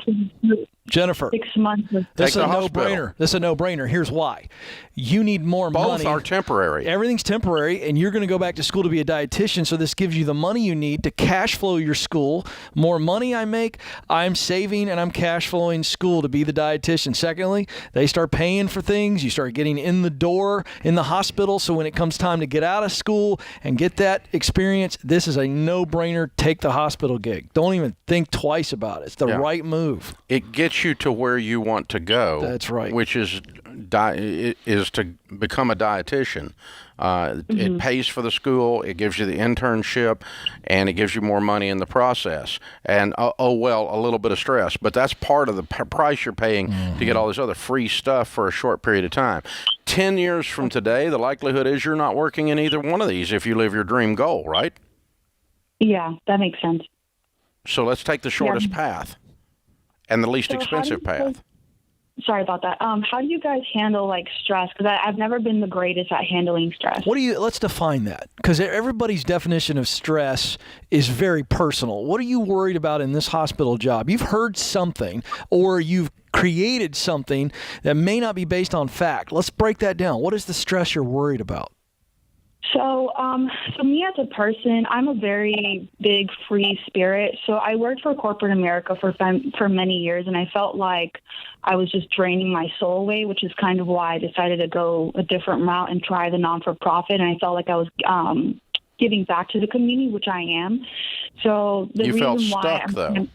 Jennifer, 6 months. This is a no-brainer. This is a no-brainer. Here's why. You need more money. Both are temporary. Everything's temporary, and you're going to go back to school to be a dietitian, so this gives you the money you need to cash flow your school. More money I make, I'm saving and I'm cash flowing school to be the dietitian. Secondly, they start paying for things. You start getting in the door in the hospital, so when it comes time to get out of school and get that experience, this is a no-brainer. Take the hospital gig. Don't even think twice about it. It's the right move. It gets you to where you want to go. That's right. Which is to become a dietitian. It pays for the school, it gives you the internship, and it gives you more money in the process. And, a little bit of stress. But that's part of the price you're paying to get all this other free stuff for a short period of time. 10 years from today, the likelihood is you're not working in either one of these if you live your dream goal, right? Yeah, that makes sense. So let's take the shortest path and the least expensive path. Sorry about that. How do you guys handle stress? Because I've never been the greatest at handling stress. Let's define that, because everybody's definition of stress is very personal. What are you worried about in this hospital job? You've heard something, or you've created something that may not be based on fact. Let's break that down. What is the stress you're worried about? So me as a person, I'm a very big free spirit. So I worked for corporate America for many years, and I felt like I was just draining my soul away, which is kind of why I decided to go a different route and try the non-for-profit. And I felt like I was giving back to the community, which I am. So you felt stuck, though.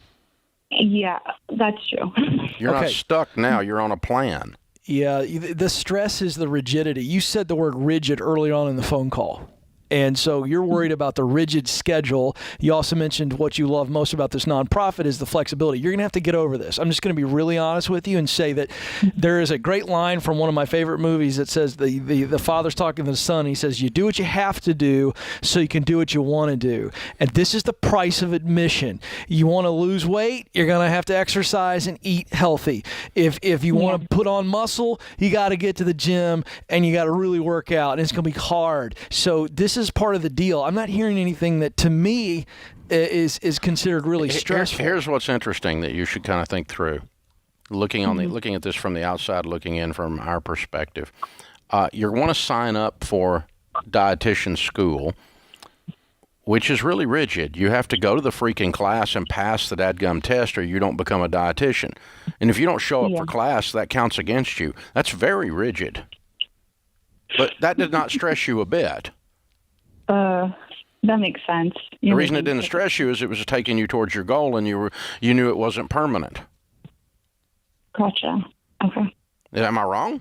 Yeah, that's true. You're not stuck now. You're on a plan. Yeah, the stress is the rigidity. You said the word rigid early on in the phone call. And so you're worried about the rigid schedule. You also mentioned what you love most about this nonprofit is the flexibility. You're going to have to get over this. I'm just going to be really honest with you and say that there is a great line from one of my favorite movies that says the father's talking to the son. He says, you do what you have to do so you can do what you want to do. And this is the price of admission. You want to lose weight, you're going to have to exercise and eat healthy. If you want to put on muscle, you got to get to the gym and you got to really work out. And it's going to be hard. So this is part of the deal. I'm not hearing anything that to me is considered really stressful. Here's what's interesting that you should kind of think through. Looking at this from the outside, looking in from our perspective, you're going to sign up for dietitian school, which is really rigid. You have to go to the freaking class and pass the dadgum test, or you don't become a dietitian. And if you don't show up for class, that counts against you. That's very rigid. But that did not stress you a bit. That makes sense. The reason it didn't stress you is it was taking you towards your goal, and you knew it wasn't permanent. Gotcha. Okay. Am I wrong?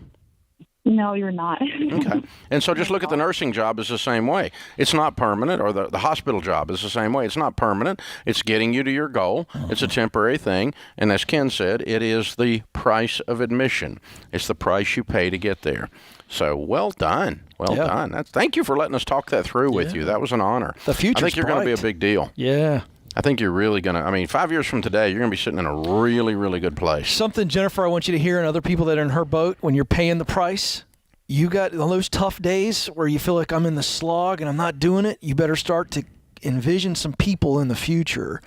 No, you're not. Okay. And so just look at the nursing job as the same way. It's not permanent, or the hospital job is the same way. It's not permanent. It's getting you to your goal. It's a temporary thing. And as Ken said, it is the price of admission. It's the price you pay to get there. So well done. Well done. Thank you for letting us talk that through with you. That was an honor. The future's I think you're going to be a big deal. Yeah. I think you're really going to, 5 years from today, you're going to be sitting in a really, really good place. Something, Jennifer, I want you to hear, and other people that are in her boat, when you're paying the price, you got on those tough days where you feel like I'm in the slog and I'm not doing it, you better start to envision some people in the future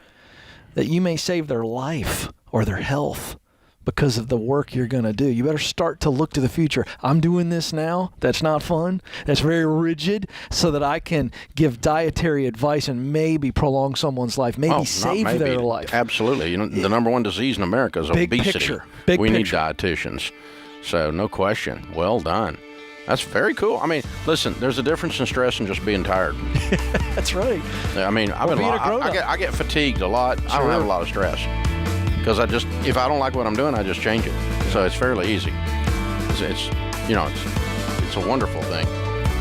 that you may save their life or their health because of the work you're going to do. You better start to look to the future. I'm doing this now. That's not fun. That's very rigid, so that I can give dietary advice and maybe prolong someone's life, maybe save their life. Absolutely. The number one disease in America is big obesity. Picture. Big we picture. need dietitians. So no question. Well done. That's very cool. Listen, there's a difference in stress and just being tired. That's right. I get fatigued a lot. Sure. I don't have a lot of stress. Because if I don't like what I'm doing, I just change it. So it's fairly easy. It's a wonderful thing.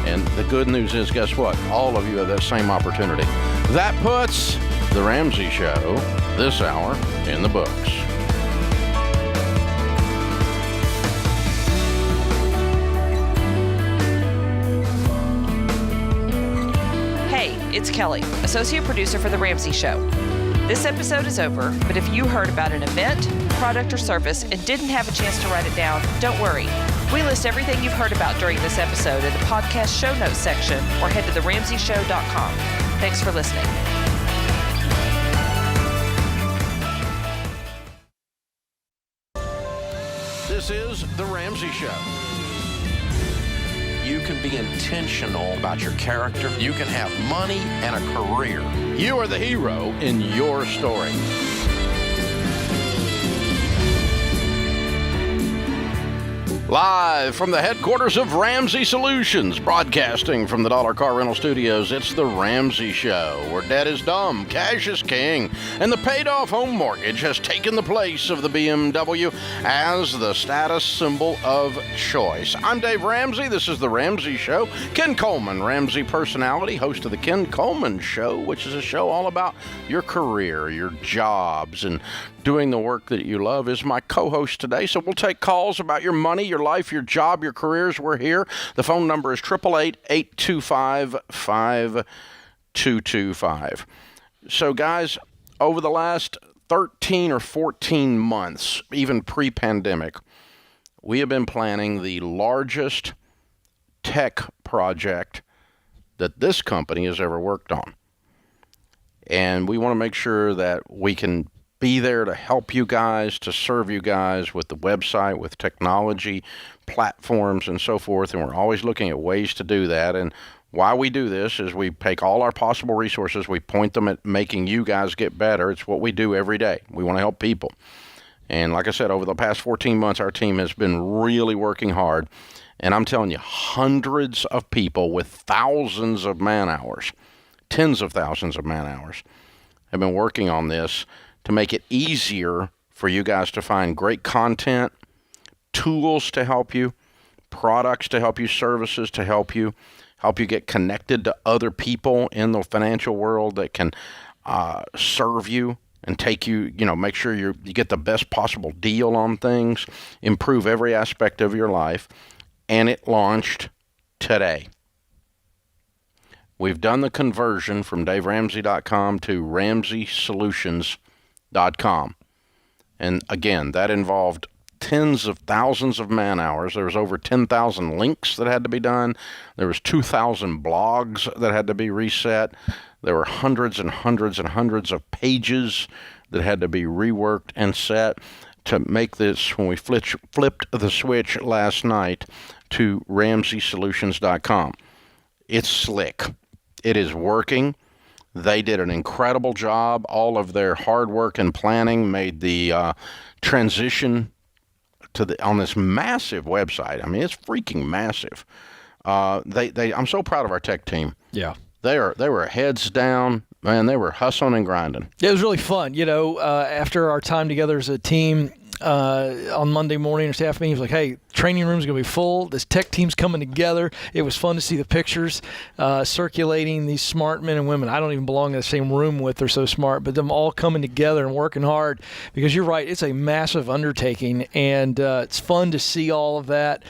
And the good news is, guess what? All of you have that same opportunity. That puts the Ramsey Show this hour in the books. it's Kelly, associate producer for The Ramsey Show. This episode is over, but if you heard about an event, product, or service and didn't have a chance to write it down, don't worry. We list everything you've heard about during this episode in the podcast show notes section or head to theramseyshow.com. Thanks for listening. This is The Ramsey Show. You can be intentional about your character. You can have money and a career. You are the hero in your story. Live from the headquarters of Ramsey Solutions, broadcasting from the Dollar Car Rental Studios, it's The Ramsey Show, where debt is dumb, cash is king, and the paid-off home mortgage has taken the place of the BMW as the status symbol of choice. I'm Dave Ramsey. This is The Ramsey Show. Ken Coleman, Ramsey personality, host of the Ken Coleman Show, which is a show all about your career, your jobs, and doing the work that you love, is my co-host today. So we'll take calls about your money, your life, your job, your careers. We're here. The phone number is 888-825-5225. So guys, over the last 13 or 14 months, even pre-pandemic, we have been planning the largest tech project that this company has ever worked on. And we want to make sure that we can be there to help you guys, to serve you guys with the website, with technology, platforms, and so forth. And we're always looking at ways to do that. And why we do this is we take all our possible resources, we point them at making you guys get better. It's what we do every day. We want to help people. And like I said, over the past 14 months, our team has been really working hard. And I'm telling you, hundreds of people with thousands of man hours, tens of thousands of man hours, have been working on this to make it easier for you guys to find great content, tools to help you, products to help you, services to help you get connected to other people in the financial world that can serve you and take you, make sure you get the best possible deal on things, improve every aspect of your life. And it launched today. We've done the conversion from DaveRamsey.com to RamseySolutions.com. And again, that involved tens of thousands of man hours. There was over 10,000 links that had to be done. There was 2,000 blogs that had to be reset. There were hundreds and hundreds and hundreds of pages that had to be reworked and set to make this, when we flipped the switch last night to RamseySolutions.com. It's slick. It is working. They did an incredible job. All of their hard work and planning made the transition to on this massive website. I mean, it's freaking massive. I'm so proud of our tech team. Yeah. They were heads down. Man, they were hustling and grinding. It was really fun. After our time together as a team on Monday morning, our staff meeting was like, hey, training room's going to be full. This tech team's coming together. It was fun to see the pictures circulating, these smart men and women I don't even belong in the same room with. They're so smart, but them all coming together and working hard, because you're right, it's a massive undertaking, and it's fun to see all of that.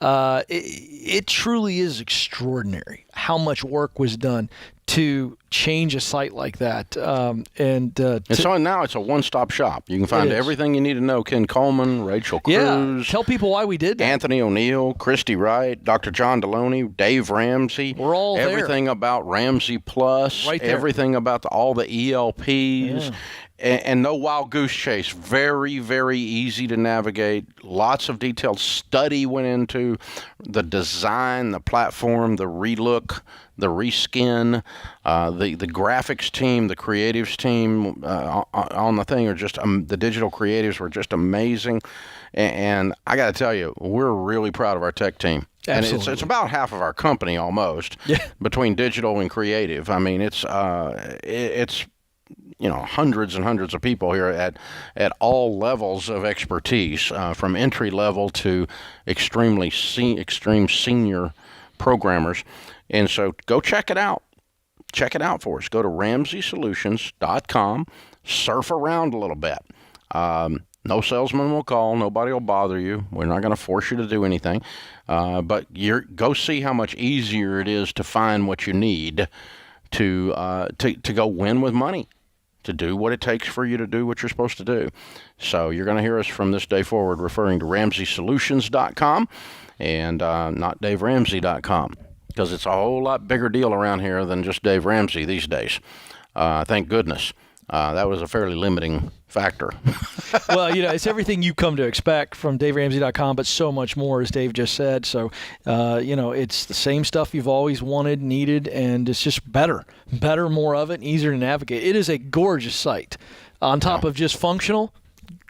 It truly is extraordinary how much work was done to change a site like that. So now it's a one-stop shop. You can find everything you need to know. Ken Coleman, Rachel Cruz. Yeah, tell people why we did that. Anthony O'Neill, Christy Wright, Dr. John Deloney, Dave Ramsey. We're all there. Everything about Ramsey Plus. Right there. Everything about all the ELPs. Yeah. And no wild goose chase. Very, very easy to navigate. Lots of detailed study went into the design, the platform, the relook, the reskin, the graphics team, the creatives team on the thing are just the digital creatives were just amazing. And I got to tell you, we're really proud of our tech team. Absolutely. And it's about half of our company almost between digital and creative. I mean, it's hundreds and hundreds of people here at all levels of expertise, from entry level to extreme senior programmers. And so go check it out. Check it out for us. Go to RamseySolutions.com. Surf around a little bit. No salesman will call. Nobody will bother you. We're not going to force you to do anything. But go see how much easier it is to find what you need to go win with money, to do what it takes for you to do what you're supposed to do. So you're going to hear us from this day forward referring to RamseySolutions.com and not DaveRamsey.com, because it's a whole lot bigger deal around here than just Dave Ramsey these days. Thank goodness. That was a fairly limiting factor. Well, it's everything you come to expect from DaveRamsey.com, but so much more, as Dave just said. So, it's the same stuff you've always wanted, needed, and it's just better, more of it, and easier to navigate. It is a gorgeous site. On top of just functional,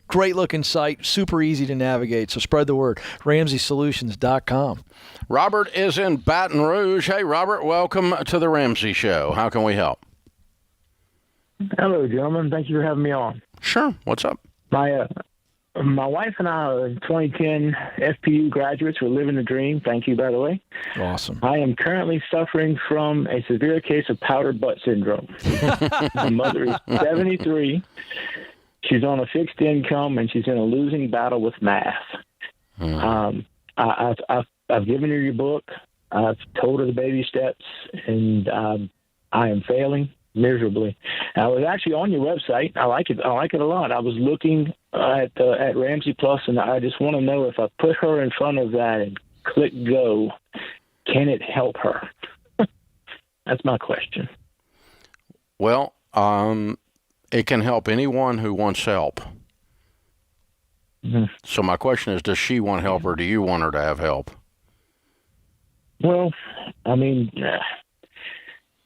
great-looking site, super easy to navigate. So spread the word. RamseySolutions.com. Robert is in Baton Rouge. Hey, Robert, welcome to the Ramsey Show. How can we help? Hello, gentlemen. Thank you for having me on. Sure. What's up? My wife and I are 2010 FPU graduates. We're living the dream. Thank you, by the way. Awesome. I am currently suffering from a severe case of powder butt syndrome. My mother is 73. She's on a fixed income, and she's in a losing battle with math. I've given her your book. I've told her the baby steps, and I am failing miserably. I was actually on your website. I like it a lot. I was looking at Ramsey Plus, and I just want to know, if I put her in front of that and click go, can it help her? That's my question. Well, it can help anyone who wants help. Mm-hmm. So my question is, does she want help, or do you want her to have help? Well, I mean,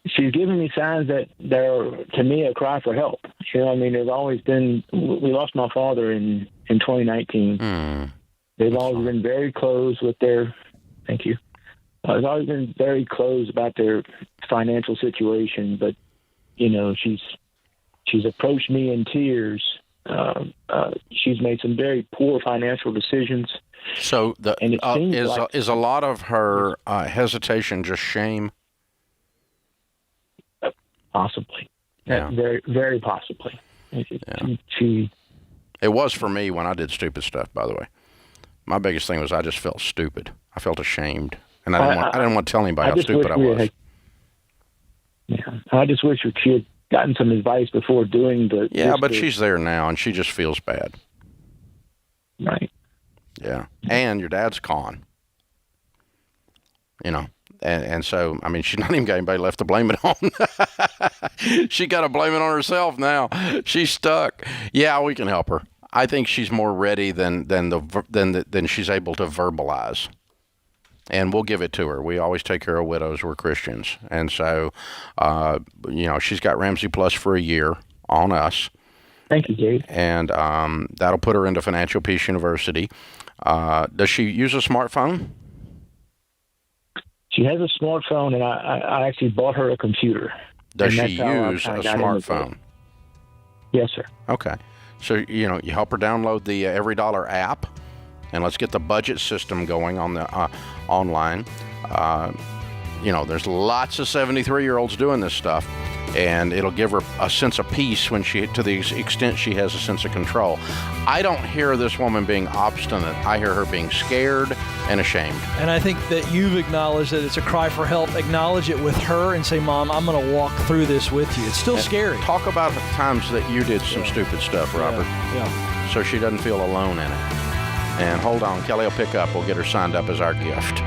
she's giving me signs that they're, to me, a cry for help. There's always been, we lost my father in 2019. They've always been very close with their, thank you. They've always been very close about their financial situation, but, she's approached me in tears. She's made some very poor financial decisions. So is a lot of her hesitation just shame? Possibly. Yeah. Very, very possibly. She. It was for me when I did stupid stuff, by the way. My biggest thing was I just felt stupid. I felt ashamed. And I didn't want to tell anybody how stupid I was. I just wish she had gotten some advice before doing the... Yeah, but she's there now, and she just feels bad. Right. Yeah. And your dad's gone. And so, she's not even got anybody left to blame it on. She got to blame it on herself now. She's stuck. Yeah, we can help her. I think she's more ready than she's able to verbalize. And we'll give it to her. We always take care of widows. We're Christians. And so, she's got Ramsey Plus for a year on us. Thank you, Dave. And that'll put her into Financial Peace University. Does she use a smartphone? She has a smartphone, and I actually bought her a computer. Does she use a smartphone? Yes, sir. Okay. So, you help her download the Every Dollar app, and let's get the budget system going on the online. There's lots of 73-year-olds doing this stuff, and it'll give her a sense of peace to the extent she has a sense of control. I don't hear this woman being obstinate. I hear her being scared and ashamed. And I think that you've acknowledged that it's a cry for help. Acknowledge it with her and say, Mom, I'm going to walk through this with you. It's still scary. Talk about the times that you did some stupid stuff, Robert. Yeah. So she doesn't feel alone in it. And hold on, Kelly will pick up. We'll get her signed up as our gift.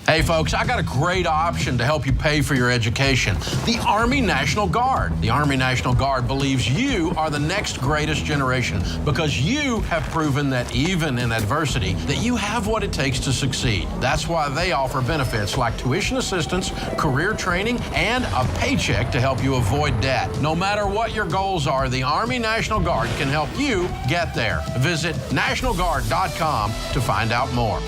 Hey folks, I got a great option to help you pay for your education. The Army National Guard. The Army National Guard believes you are the next greatest generation because you have proven that even in adversity, that you have what it takes to succeed. That's why they offer benefits like tuition assistance, career training, and a paycheck to help you avoid debt. No matter what your goals are, the Army National Guard can help you get there. Visit NationalGuard.com to find out more.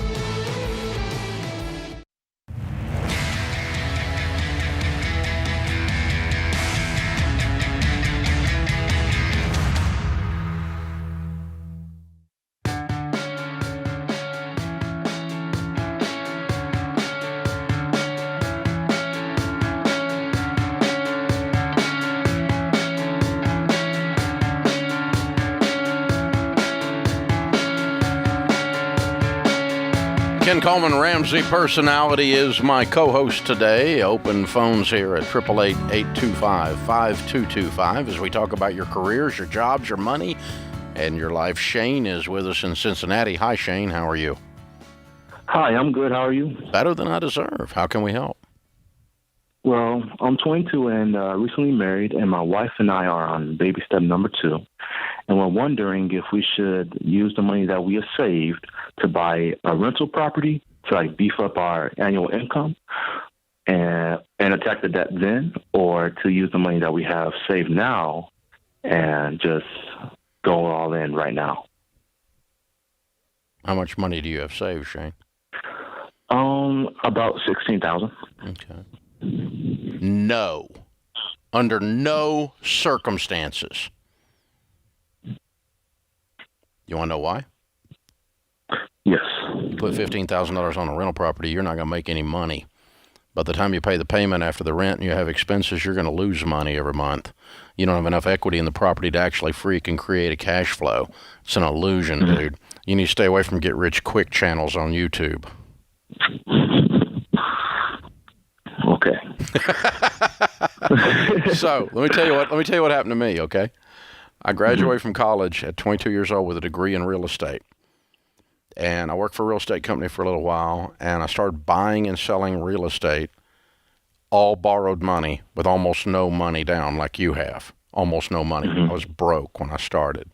Ken Coleman, Ramsey personality, is my co-host today. Open phones here at 888-825-5225 as we talk about your careers, your jobs, your money, and your life. Shane is with us in Cincinnati. Hi, Shane. How are you? Hi, I'm good. How are you? Better than I deserve. How can we help? Well, I'm 22 and recently married, and my wife and I are on baby step number 2. And we're wondering if we should use the money that we have saved to buy a rental property to like beef up our annual income and attack the debt then, or to use the money that we have saved now and just go all in right now. How much money do you have saved, Shane? About $16,000. Okay. No. Under no circumstances. You want to know why? Yes. You put $15,000 on a rental property, you're not going to make any money. By the time you pay the payment after the rent and you have expenses, you're going to lose money every month. You don't have enough equity in the property to actually freak and create a cash flow. It's an illusion, dude. You need to stay away from get-rich-quick channels on YouTube. Okay. So let me tell you what happened to me. Okay, I graduated from college at 22 years old with a degree in real estate, and I worked for a real estate company for a little while, and I started buying and selling real estate, all borrowed money with almost no money down, like you have, almost no money. I was broke when I started,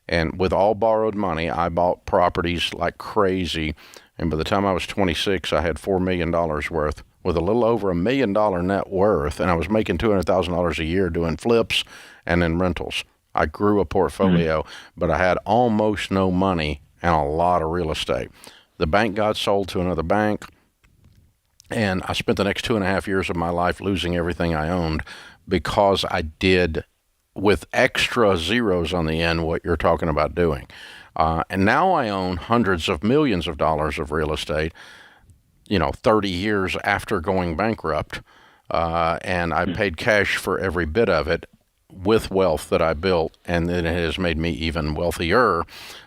and with all borrowed money, I bought properties like crazy. And by the time I was 26, I had $4 million worth with a little over $1 million net worth, and I was making $200,000 a year doing flips and then rentals. I grew a portfolio, but I had almost no money and a lot of real estate. The bank got sold to another bank, and I spent the next 2.5 years of my life losing everything I owned because I did, with extra zeros on the end, what you're talking about doing. And now I own hundreds of millions of dollars of real estate, 30 years after going bankrupt. And I paid cash for every bit of it with wealth that I built, and then it has made me even wealthier.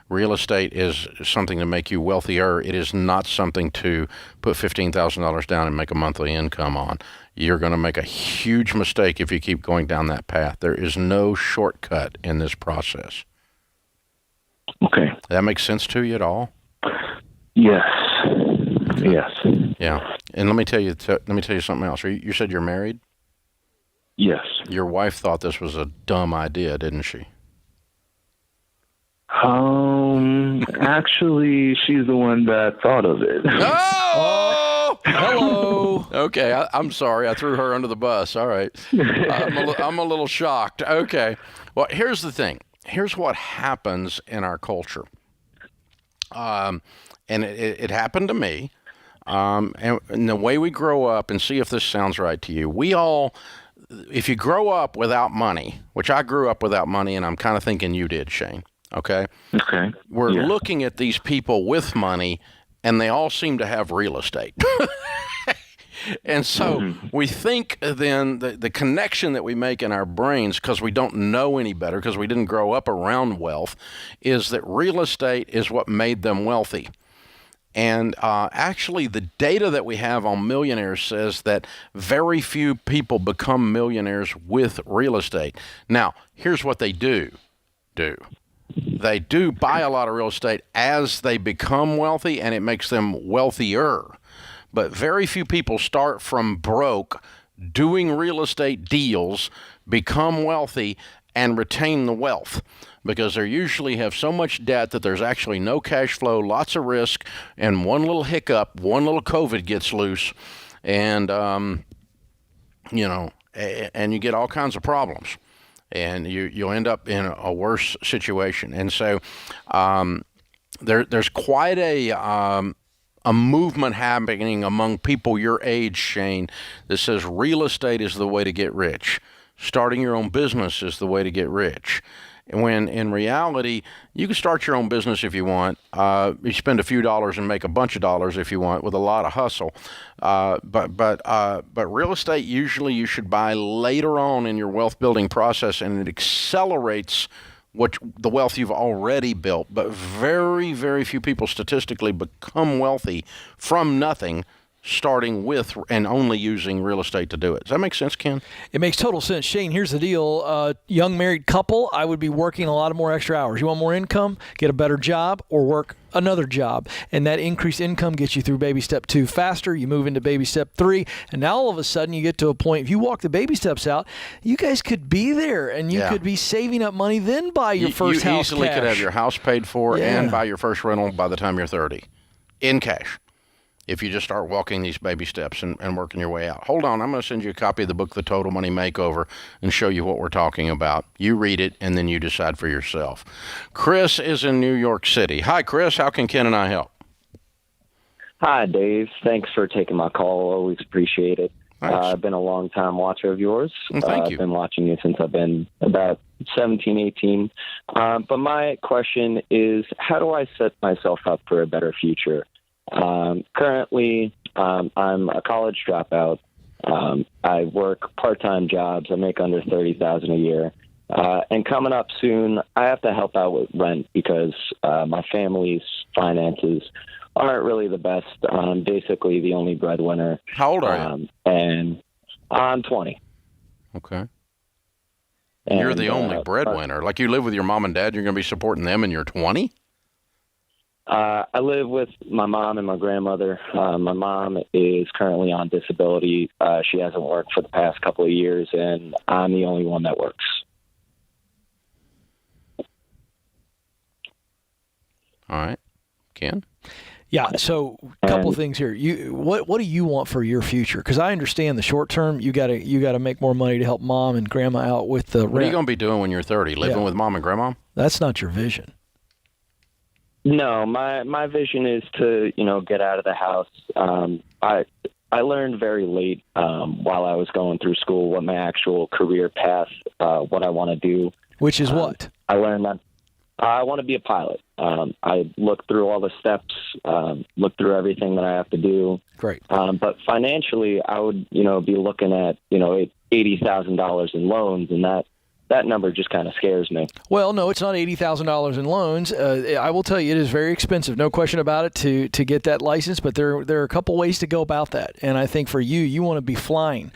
Real estate is something to make you wealthier. It is not something to put $15,000 down and make a monthly income on. You're going to make a huge mistake if you keep going down that path. There is no shortcut in this process. Okay. That makes sense to you at all? Yes. Okay. Yes. Yeah. And let me tell you something else. You said you're married? Yes. Your wife thought this was a dumb idea, didn't she? Actually, she's the one that thought of it. Oh! Hello. Okay, I'm sorry. I threw her under the bus. All right. I'm a little shocked. Okay. Well, here's the thing. Here's what happens in our culture. And it happened to me. And the way we grow up, and see if this sounds right to you, if you grow up without money, which I grew up without money, and I'm kind of thinking you did, Shane, okay? Okay. We're looking at these people with money, and they all seem to have real estate. And so we think then the connection that we make in our brains, because we don't know any better, because we didn't grow up around wealth, is that real estate is what made them wealthy. And actually, the data that we have on millionaires says that very few people become millionaires with real estate. Now, here's what they do. They do buy a lot of real estate as they become wealthy, and it makes them wealthier. But very few people start from broke, doing real estate deals, become wealthy, and retain the wealth, because they usually have so much debt that there's actually no cash flow, lots of risk, and one little hiccup, one little COVID gets loose, and and you get all kinds of problems, and you'll end up in a worse situation. And so there's quite a movement happening among people your age, Shane, that says real estate is the way to get rich. Starting your own business is the way to get rich. When in reality, you can start your own business if you want. You spend a few dollars and make a bunch of dollars if you want, with a lot of hustle. But real estate, usually you should buy later on in your wealth building process, and it accelerates the wealth you've already built. But very, very few people statistically become wealthy from nothing, starting with and only using real estate to do it. Does that make sense, Ken? It makes total sense. Shane, here's the deal. Young married couple, I would be working a lot of more extra hours. You want more income? Get a better job or work another job. And that increased income gets you through baby step 2 faster. You move into baby step 3. And now all of a sudden you get to a point, if you walk the baby steps out, you guys could be there and you could be saving up money, then buy your first house You easily cash. could have your house paid for and buy your first rental by the time you're 30 in cash, if you just start walking these baby steps and working your way out. Hold on, I'm going to send you a copy of the book, The Total Money Makeover, and show you what we're talking about. You read it, and then you decide for yourself. Chris is in New York City. Hi, Chris. How can Ken and I help? Hi, Dave. Thanks for taking my call. Always appreciate it. I've been a long-time watcher of yours. Well, thank you. I've been watching you since I've been about 17, 18. But my question is, how do I set myself up for a better future? Currently, I'm a college dropout. I work part-time jobs. I make under $30,000 a year. And coming up soon, I have to help out with rent because my family's finances aren't really the best. I'm basically the only breadwinner. How old are you? And I'm 20. Okay. And you're the only breadwinner. Like you live with your mom and dad, you're going to be supporting them and you're 20? I live with my mom and my grandmother. My mom is currently on disability. She hasn't worked for the past couple of years, and I'm the only one that works. All right. Ken? Yeah, so a couple things here. What do you want for your future? Because I understand the short term, you gotta make more money to help mom and grandma out with the rent. What are you going to be doing when you're 30? Living with mom and grandma? That's not your vision. No, my vision is to, get out of the house. I learned very late while I was going through school what my actual career path, what I want to do. Which is what? I learned that I want to be a pilot. I looked through all the steps, looked through everything that I have to do. Great. But financially, I would, be looking at, $80,000 in loans, and that number just kind of scares me. Well, no, it's not $80,000 in loans. I will tell you, it is very expensive, no question about it, to get that license. But there are a couple ways to go about that. And I think for you want to be flying,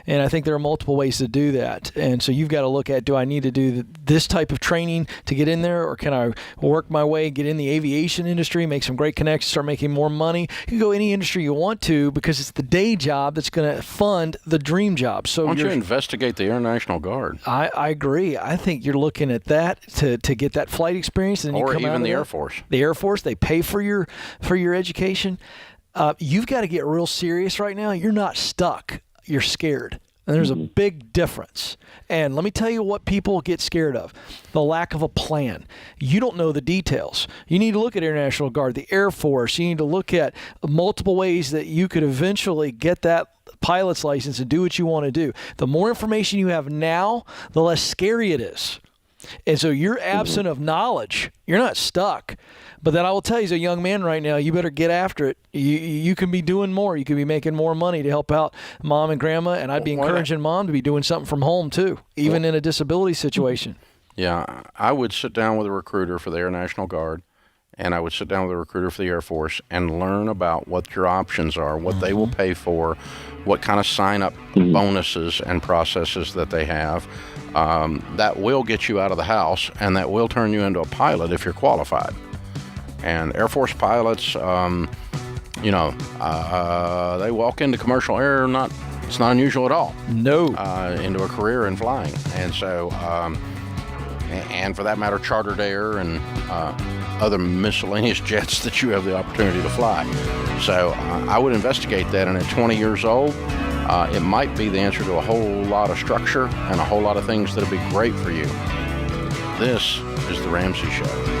and I think there are multiple ways to do that. And so you've got to look at: do I need to do this type of training to get in there, or can I work my way, get in the aviation industry, make some great connections, start making more money? You can go any industry you want to, because it's the day job that's going to fund the dream job. So why don't you investigate the Air National Guard? I agree. I think you're looking at that to get that flight experience, and then you come even out the of Air Force. The Air Force, they pay for your education. You've got to get real serious right now. You're not stuck. You're scared. And there's a big difference. And let me tell you what people get scared of: the lack of a plan. You don't know the details. You need to look at Air National Guard, the Air Force. You need to look at multiple ways that you could eventually get that pilot's license and do what you want to do. The more information you have now, the less scary it is. And so you're absent of knowledge. You're not stuck. But then I will tell you, as a young man right now, you better get after it. You can be doing more. You can be making more money to help out mom and grandma. And I'd be encouraging mom to be doing something from home too, even in a disability situation. Yeah, I would sit down with a recruiter for the Air National Guard, and I would sit down with a recruiter for the Air Force and learn about what your options are, what they will pay for, what kind of sign-up bonuses and processes that they have. That will get you out of the house, and that will turn you into a pilot if you're qualified. And Air Force pilots, they walk into commercial air, it's not unusual at all. No. Into a career in flying. And so, and for that matter, chartered air and other miscellaneous jets that you have the opportunity to fly. So I would investigate that, and at 20 years old, it might be the answer to a whole lot of structure and a whole lot of things that would be great for you. This is The Ramsey Show.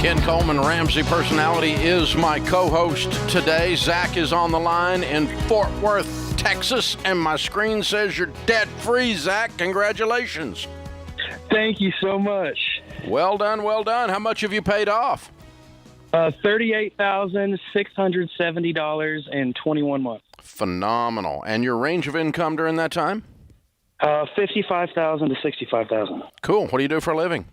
Ken Coleman, Ramsey Personality, is my co-host today. Zach is on the line in Fort Worth, Texas, and my screen says you're debt-free, Zach. Congratulations. Thank you so much. Well done, well done. How much have you paid off? $38,670 in 21 months. Phenomenal. And your range of income during that time? $55,000 to $65,000. Cool. What do you do for a living?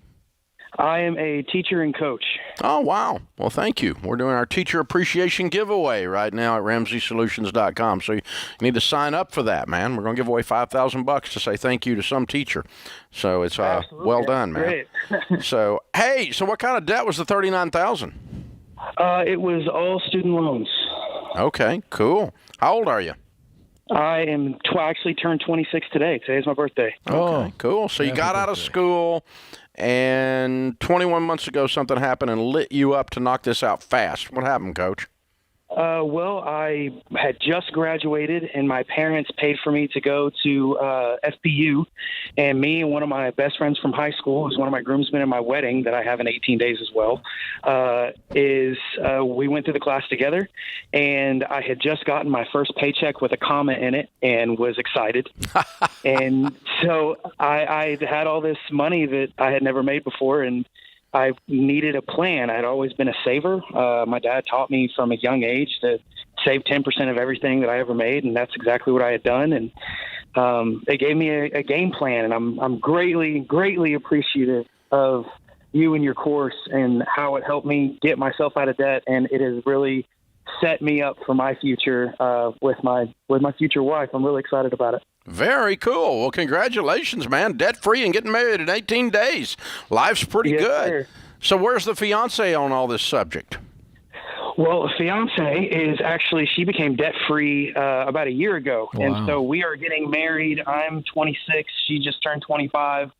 I am a teacher and coach. Oh, wow. Well, thank you. We're doing our teacher appreciation giveaway right now at RamseySolutions.com. So you need to sign up for that, man. We're going to give away $5,000 to say thank you to some teacher. So it's well done, man. Great. So, hey, so what kind of debt was the $39,000? It was all student loans. Okay, cool. How old are you? I am actually turned 26 today. Today's my birthday. Okay, cool. So you got out of school, and 21 months ago something happened and lit you up to knock this out fast. What happened, Coach? Well, I had just graduated, and my parents paid for me to go to FPU. And me and one of my best friends from high school, who's one of my groomsmen in my wedding that I have in 18 days as well, we went through the class together. And I had just gotten my first paycheck with a comma in it and was excited. And so I had all this money that I had never made before, and I needed a plan. I'd always been a saver. My dad taught me from a young age to save 10% of everything that I ever made, and that's exactly what I had done. And it gave me a game plan, and I'm greatly, greatly appreciative of you and your course and how it helped me get myself out of debt, and it has really set me up for my future with my future wife. I'm really excited about it. Very cool. Well, congratulations, man. Debt-free and getting married in 18 days. Life's pretty good. Sir. So where's the fiance on all this subject? Well, the fiance is actually, she became debt-free about a year ago. Wow. And so we are getting married. I'm 26. She just turned 25.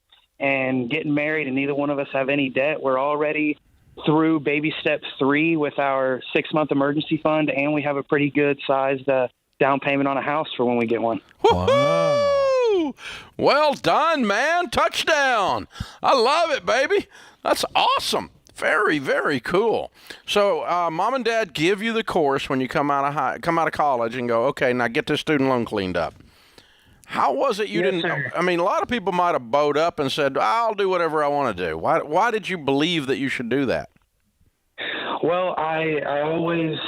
And getting married, and neither one of us have any debt. We're already through baby step 3 with our 6-month emergency fund, and we have a pretty good-sized down payment on a house for when we get one. Wow. Well done, man. Touchdown. I love it, baby. That's awesome. Very, very cool. So mom and dad give you the course when you come out of college and go, okay, now get this student loan cleaned up. How was it you didn't? Sir. I mean, a lot of people might have bowed up and said, I'll do whatever I want to do. Why did you believe that you should do that? Well, I always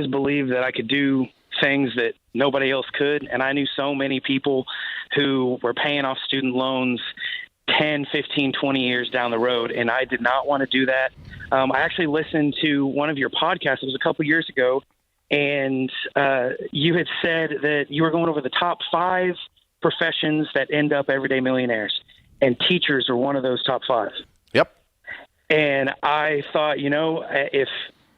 believed that I could do things that nobody else could. And I knew so many people who were paying off student loans 10, 15, 20 years down the road. And I did not want to do that. I actually listened to one of your podcasts. It was a couple years ago. And you had said that you were going over the top 5 professions that end up everyday millionaires. And teachers are one of those top 5. Yep. And I thought,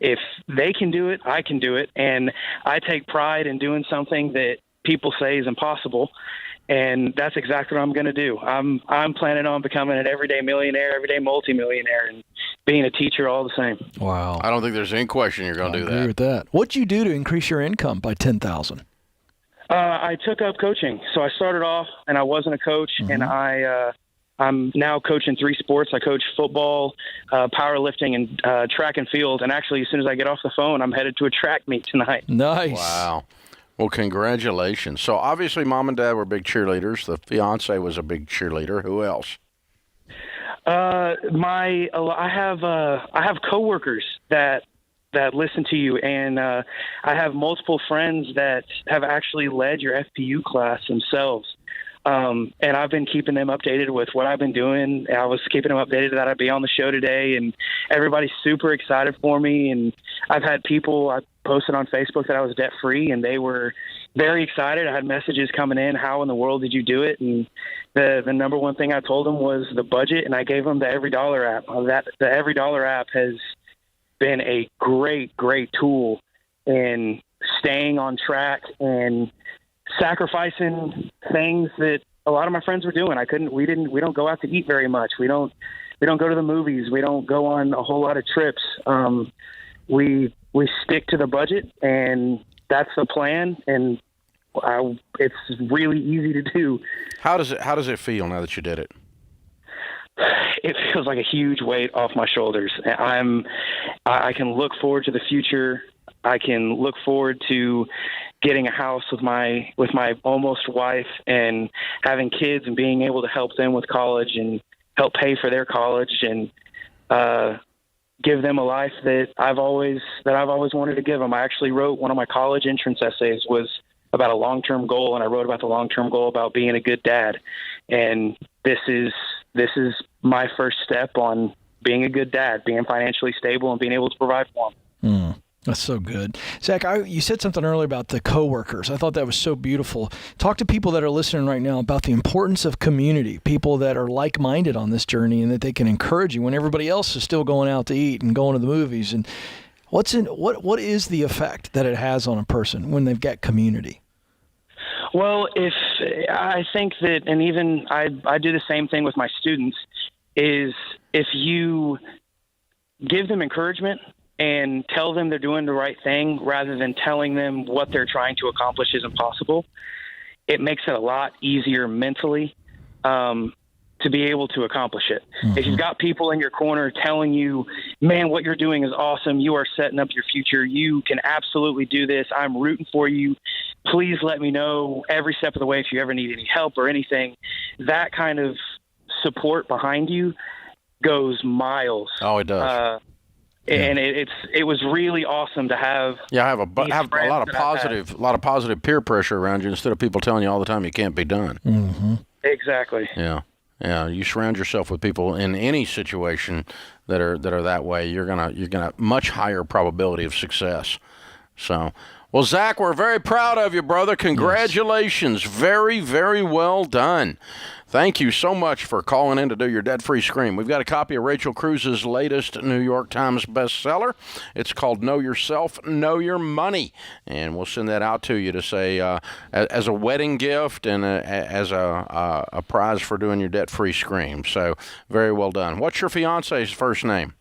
if they can do it, I can do it. And I take pride in doing something that people say is impossible. And that's exactly what I'm going to do. I'm planning on becoming an everyday millionaire, everyday multimillionaire, and being a teacher all the same. Wow. I don't think there's any question you're going to do that. I agree with that. What'd you do to increase your income by $10,000? I took up coaching. So I started off, and I wasn't a coach, and I'm now coaching 3 sports. I coach football, powerlifting, and track and field. And actually, as soon as I get off the phone, I'm headed to a track meet tonight. Nice. Wow. Well, congratulations. So obviously, mom and dad were big cheerleaders. The fiance was a big cheerleader. Who else? I have coworkers that listen to you, and I have multiple friends that have actually led your FPU class themselves. And I've been keeping them updated with what I've been doing. I was keeping them updated that I'd be on the show today, and everybody's super excited for me. And I've had people, I posted on Facebook that I was debt free, and they were very excited. I had messages coming in, how in the world did you do it? And the number one thing I told them was the budget, and I gave them the Every Dollar app. The Every Dollar app has been a great, great tool in staying on track and sacrificing things that a lot of my friends were doing. We don't go out to eat very much. We don't go to the movies. We don't go on a whole lot of trips. We stick to the budget, and that's the plan. And it's really easy to do. How does it feel now that you did it? it feels like a huge weight off my shoulders. I can look forward to the future. I can look forward to getting a house with my almost wife and having kids and being able to help them with college and help pay for their college and give them a life that I've always wanted to give them. I actually wrote one of my college entrance essays was about a long-term goal, and I wrote about the long-term goal about being a good dad. And this is my first step on being a good dad, being financially stable and being able to provide for them. That's so good. Zach, you said something earlier about the coworkers. I thought that was so beautiful. Talk to people that are listening right now about the importance of community, people that are like-minded on this journey and that they can encourage you when everybody else is still going out to eat and going to the movies. And what is the effect that it has on a person when they've got community? Well, I think that, and even I do the same thing with my students, is if you give them encouragement and tell them they're doing the right thing rather than telling them what they're trying to accomplish isn't possible, it makes it a lot easier mentally to be able to accomplish it. Mm-hmm. If you've got people in your corner telling you, man, what you're doing is awesome, you are setting up your future, you can absolutely do this, I'm rooting for you, please let me know every step of the way if you ever need any help or anything, that kind of support behind you goes miles. Oh, it does. And it was really awesome to have. Yeah, have a lot of positive peer pressure around you instead of people telling you all the time you can't be done. Mm-hmm. Exactly. Yeah. You surround yourself with people in any situation that are that way. You're gonna much higher probability of success. So, well, Zach, we're very proud of you, brother. Congratulations. Yes. Very, very well done. Thank you so much for calling in to do your debt-free scream. We've got a copy of Rachel Cruz's latest New York Times bestseller. It's called Know Yourself, Know Your Money. And we'll send that out to you to say as a wedding gift and as a prize for doing your debt-free scream. So very well done. What's your fiance's first name?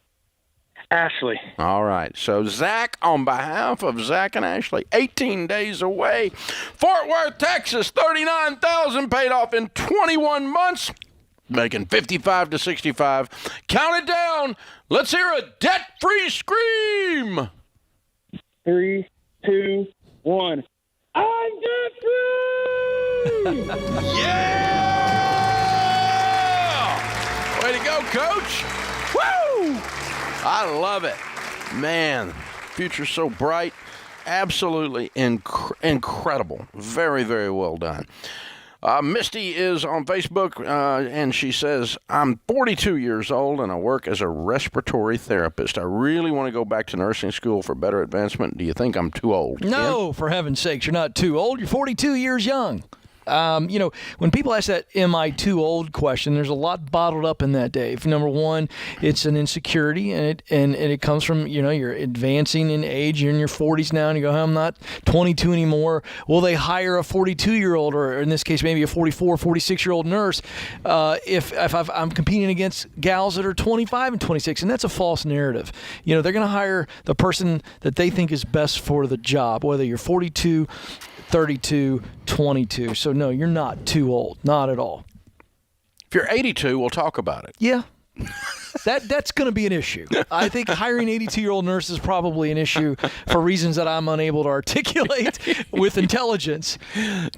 Ashley. All right. So, Zach, on behalf of Zach and Ashley, 18 days away, Fort Worth, Texas, $39,000 paid off in 21 months, making 55 to 65. Count it down. Let's hear a debt-free scream. 3, 2, 1. I'm debt-free! Yeah! Way to go, Coach. Woo! I love it. Man, future's so bright. Absolutely incredible. Very, very well done. Misty is on Facebook, and she says, I'm 42 years old, and I work as a respiratory therapist. I really want to go back to nursing school for better advancement. Do you think I'm too old? No, for heaven's sakes, you're not too old. You're 42 years young. When people ask that "am I too old" question, there's a lot bottled up in that, Dave. Number one, it's an insecurity, and it comes from, you're advancing in age. You're in your 40s now, and you go, I'm not 22 anymore. Will they hire a 42-year-old, or in this case, maybe a 44, 46-year-old nurse, if I'm competing against gals that are 25 and 26? And that's a false narrative. They're going to hire the person that they think is best for the job, whether you're 42, 32, 22. So no, you're not too old. Not at all. If you're 82, we'll talk about it. Yeah. That's going to be an issue. I think hiring 82-year-old nurses is probably an issue for reasons that I'm unable to articulate with intelligence.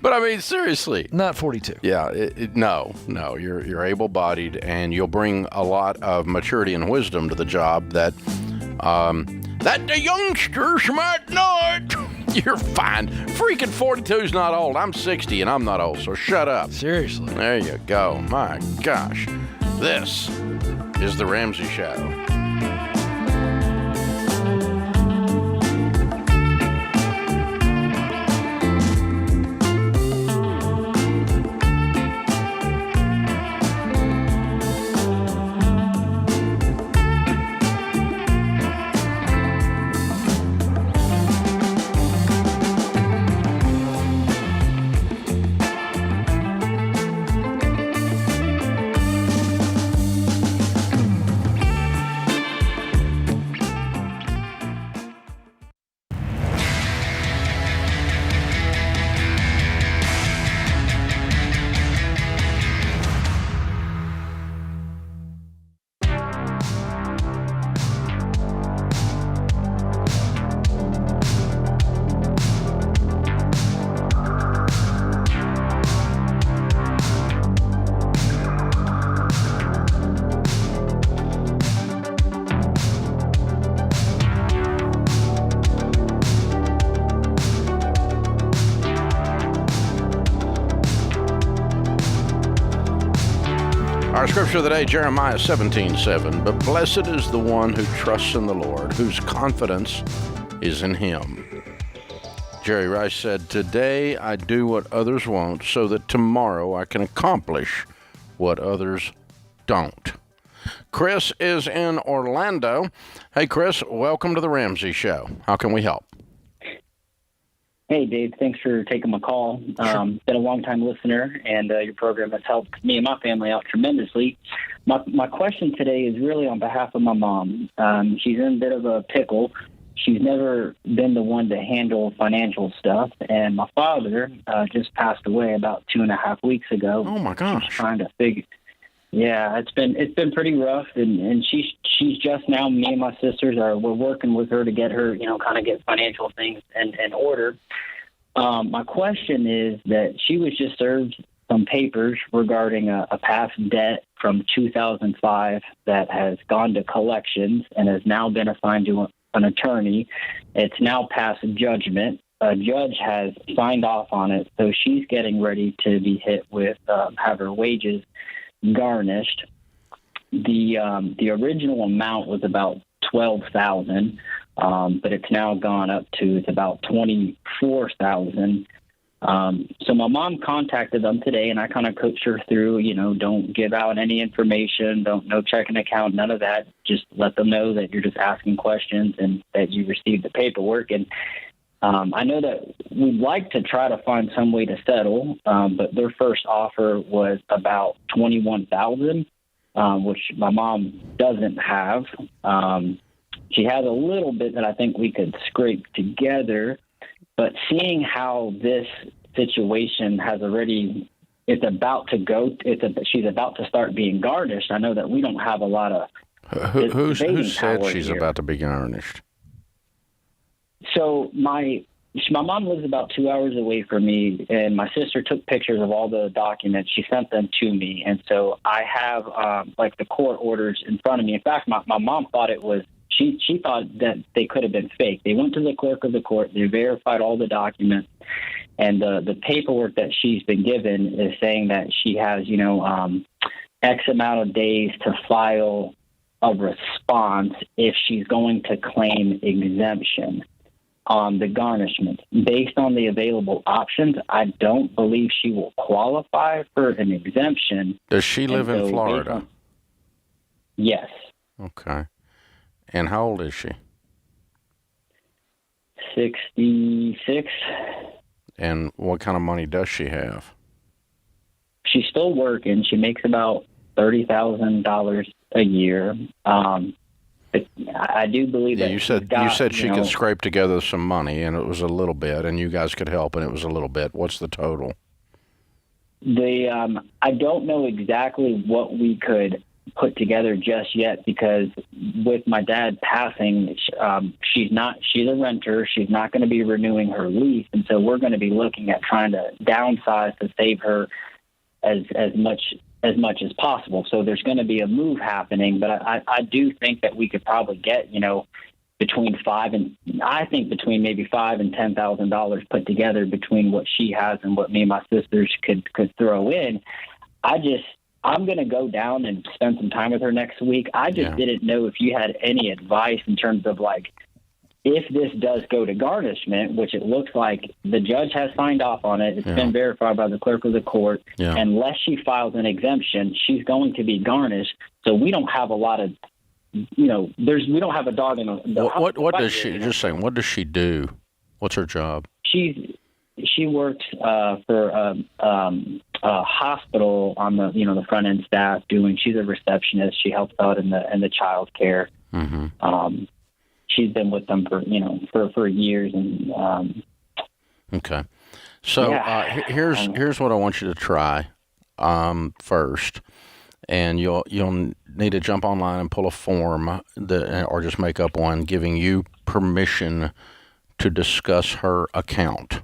But I mean, seriously. Not 42. Yeah, no. You're able-bodied, and you'll bring a lot of maturity and wisdom to the job that the youngsters might not. You're fine. Freaking 42 is not old. I'm 60 and I'm not old, so shut up. Seriously. There you go. My gosh. This is The Ramsey Show. Scripture of the day, Jeremiah 17:7. But blessed is the one who trusts in the Lord, whose confidence is in him. Jerry Rice said, today I do what others won't so that tomorrow I can accomplish what others don't. Chris is in Orlando. Hey, Chris, welcome to the Ramsey Show. How can we help? Hey, Dave. Thanks for taking my call. Been a long-time listener, and your program has helped me and my family out tremendously. My question today is really on behalf of my mom. She's in a bit of a pickle. She's never been the one to handle financial stuff, and my father just passed away about 2.5 weeks ago. Oh my gosh! She's trying to figure. Yeah, it's been pretty rough, and she's just now. Me and my sisters we're working with her to get her, kind of get financial things in order. My question is that she was just served some papers regarding a past debt from 2005 that has gone to collections and has now been assigned to an attorney. It's now past judgment. A judge has signed off on it, so she's getting ready to be hit with have her wages garnished. The original amount was about $12,000, but it's now gone up to about $24,000. So my mom contacted them today, and I kind of coached her through, don't give out any information, no checking account, none of that. Just let them know that you're just asking questions and that you received the paperwork. And I know that we'd like to try to find some way to settle, but their first offer was about $21,000, which my mom doesn't have. She has a little bit that I think we could scrape together, but seeing how this situation has already, she's about to start being garnished. I know that we don't have a lot of. Who said she's about to be garnished? So my mom lives about 2 hours away from me, and my sister took pictures of all the documents. She sent them to me, and so I have the court orders in front of me. In fact, my mom thought it was. She thought that they could have been fake. They went to the clerk of the court. They verified all the documents, and the paperwork that she's been given is saying that she has, X amount of days to file a response if she's going to claim exemption on the garnishment. Based on the available options, I don't believe she will qualify for an exemption. Does she live in Florida? Yes. Okay. And how old is she? 66. And what kind of money does she have? She's still working. She makes about $30,000 a year. I do believe that you said she could scrape together some money, and it was a little bit, and you guys could help, and it was a little bit. What's the total? I don't know exactly what we could put together just yet, because with my dad passing, she's a renter. She's not going to be renewing her lease, and so we're going to be looking at trying to downsize to save her as much as possible. So there's going to be a move happening, but I do think that we could probably get, between maybe $5,000 and $10,000 put together between what she has and what me and my sisters could throw in. I'm going to go down and spend some time with her next week. I just didn't know if you had any advice in terms of if this does go to garnishment, which it looks like the judge has signed off on it. It's been verified by the clerk of the court. Yeah. Unless she files an exemption, she's going to be garnished. So we don't have a lot of, we don't have a dog in the What does she, just saying, what does she do? What's her job? She works for a hospital on the front end staff. She's a receptionist. She helps out in the child care. Mm-hmm. She's been with them for years. And okay, so here's what I want you to try first, and you'll need to jump online and pull a form or just make up one giving you permission to discuss her account.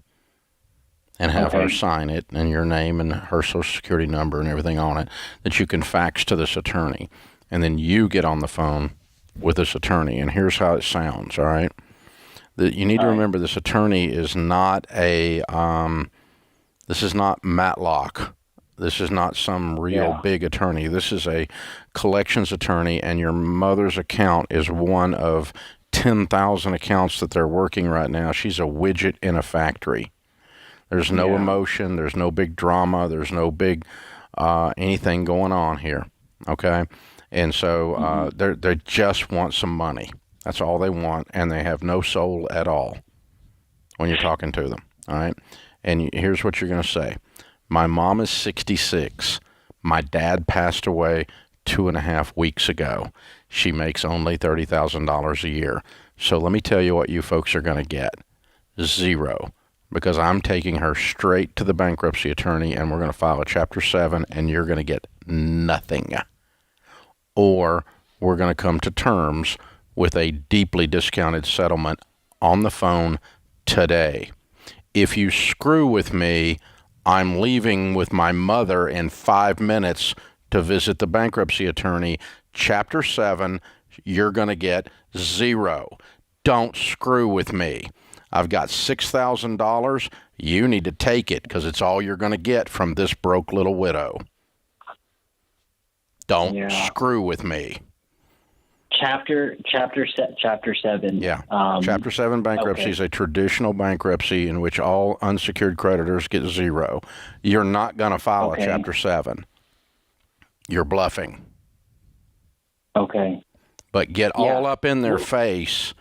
And have her sign it, and your name and her social security number and everything on it, that you can fax to this attorney. And then you get on the phone with this attorney, and here's how it sounds, all right? You need to remember this attorney is not this is not Matlock. This is not some real big attorney. This is a collections attorney, and your mother's account is one of 10,000 accounts that they're working right now. She's a widget in a factory. There's no emotion. There's no big drama. There's no big anything going on here. Okay? And so they just want some money. That's all they want, and they have no soul at all when you're talking to them. All right? And here's what you're going to say. My mom is 66. My dad passed away 2.5 weeks ago. She makes only $30,000 a year. So let me tell you what you folks are going to get. 0. Because I'm taking her straight to the bankruptcy attorney, and we're going to file a Chapter 7, and you're going to get nothing. Or we're going to come to terms with a deeply discounted settlement on the phone today. If you screw with me, I'm leaving with my mother in 5 minutes to visit the bankruptcy attorney. Chapter 7, you're going to get 0. Don't screw with me. I've got $6,000. You need to take it because it's all you're going to get from this broke little widow. Don't screw with me. Chapter 7. Yeah. Chapter 7 bankruptcy is a traditional bankruptcy in which all unsecured creditors get 0. You're not going to file a Chapter 7. You're bluffing. Okay. But get all up in their face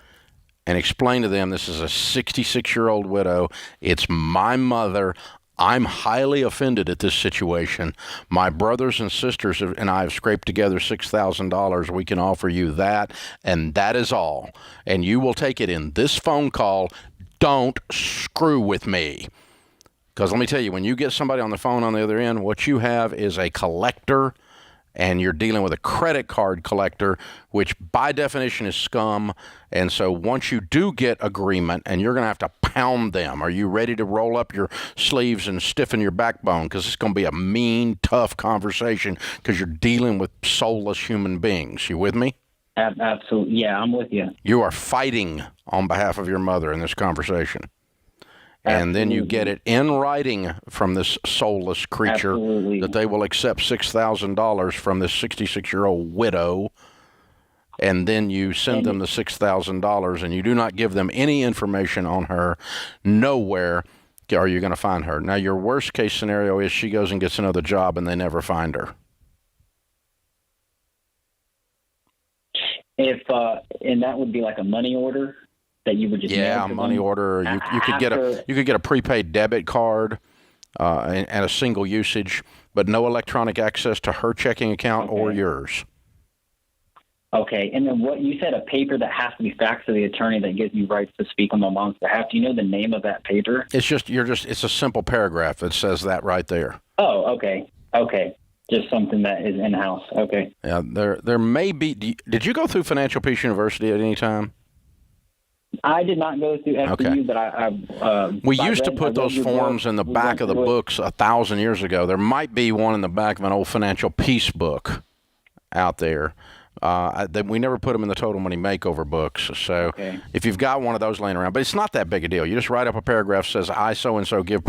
and explain to them this is a 66-year-old widow. It's my mother. I'm highly offended at this situation. My brothers and sisters and I have scraped together $6,000. We can offer you that, and that is all. And you will take it in this phone call. Don't screw with me. Because let me tell you, when you get somebody on the phone on the other end, what you have is a collector, and you're dealing with a credit card collector, which by definition is scum. And so once you do get agreement, and you're going to have to pound them, are you ready to roll up your sleeves and stiffen your backbone? Because it's going to be a mean, tough conversation because you're dealing with soulless human beings. You with me? Absolutely. Yeah, I'm with you. You are fighting on behalf of your mother in this conversation. And then you get it in writing from this soulless creature that they will accept $6,000 from this 66-year-old widow. And then you send them the $6,000, and you do not give them any information on her. Nowhere are you going to find her. Now, your worst case scenario is she goes and gets another job, and they never find her. And that would be like a money order. That you would just a money order. You could get a prepaid debit card and a single usage, but no electronic access to her checking account or yours. Okay, and then what you said, a paper that has to be faxed to the attorney that gives you rights to speak on my mom's behalf. Do you know the name of that paper? It's it's a simple paragraph that says that right there. Oh, okay, just something that is in house. Okay. Yeah, there may be. Did you go through Financial Peace University at any time? I did not go through FPU, but we used to put those forms in the back of the books 1,000 years ago. There might be one in the back of an old Financial Peace book out there. We never put them in the Total Money Makeover books. So if you've got one of those laying around, but it's not that big a deal. You just write up a paragraph that says, I so-and-so give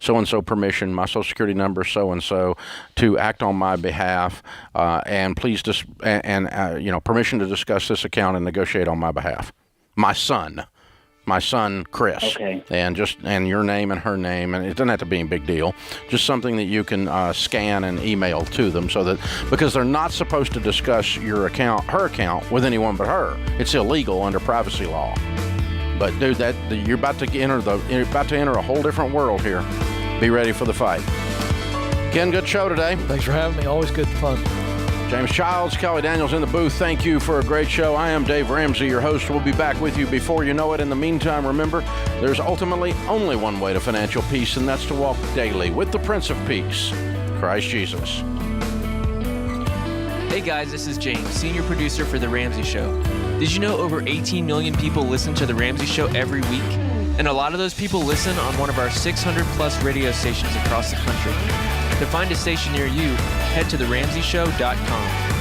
so-and-so permission, my Social Security number so-and-so, to act on my behalf, and please permission to discuss this account and negotiate on my behalf. My son, Chris, and your name and her name, and it doesn't have to be a big deal. Just something that you can scan and email to them, because they're not supposed to discuss her account with anyone but her. It's illegal under privacy law. But dude, you're about to enter a whole different world here. Be ready for the fight. Ken, good show today. Thanks for having me. Always good fun. James Childs, Kelly Daniels in the booth. Thank you for a great show. I am Dave Ramsey, your host. We'll be back with you before you know it. In the meantime, remember, there's ultimately only one way to financial peace, and that's to walk daily with the Prince of Peace, Christ Jesus. Hey guys, this is James, senior producer for The Ramsey Show. Did you know over 18 million people listen to The Ramsey Show every week? And a lot of those people listen on one of our 600 plus radio stations across the country. To find a station near you, head to theramseyshow.com.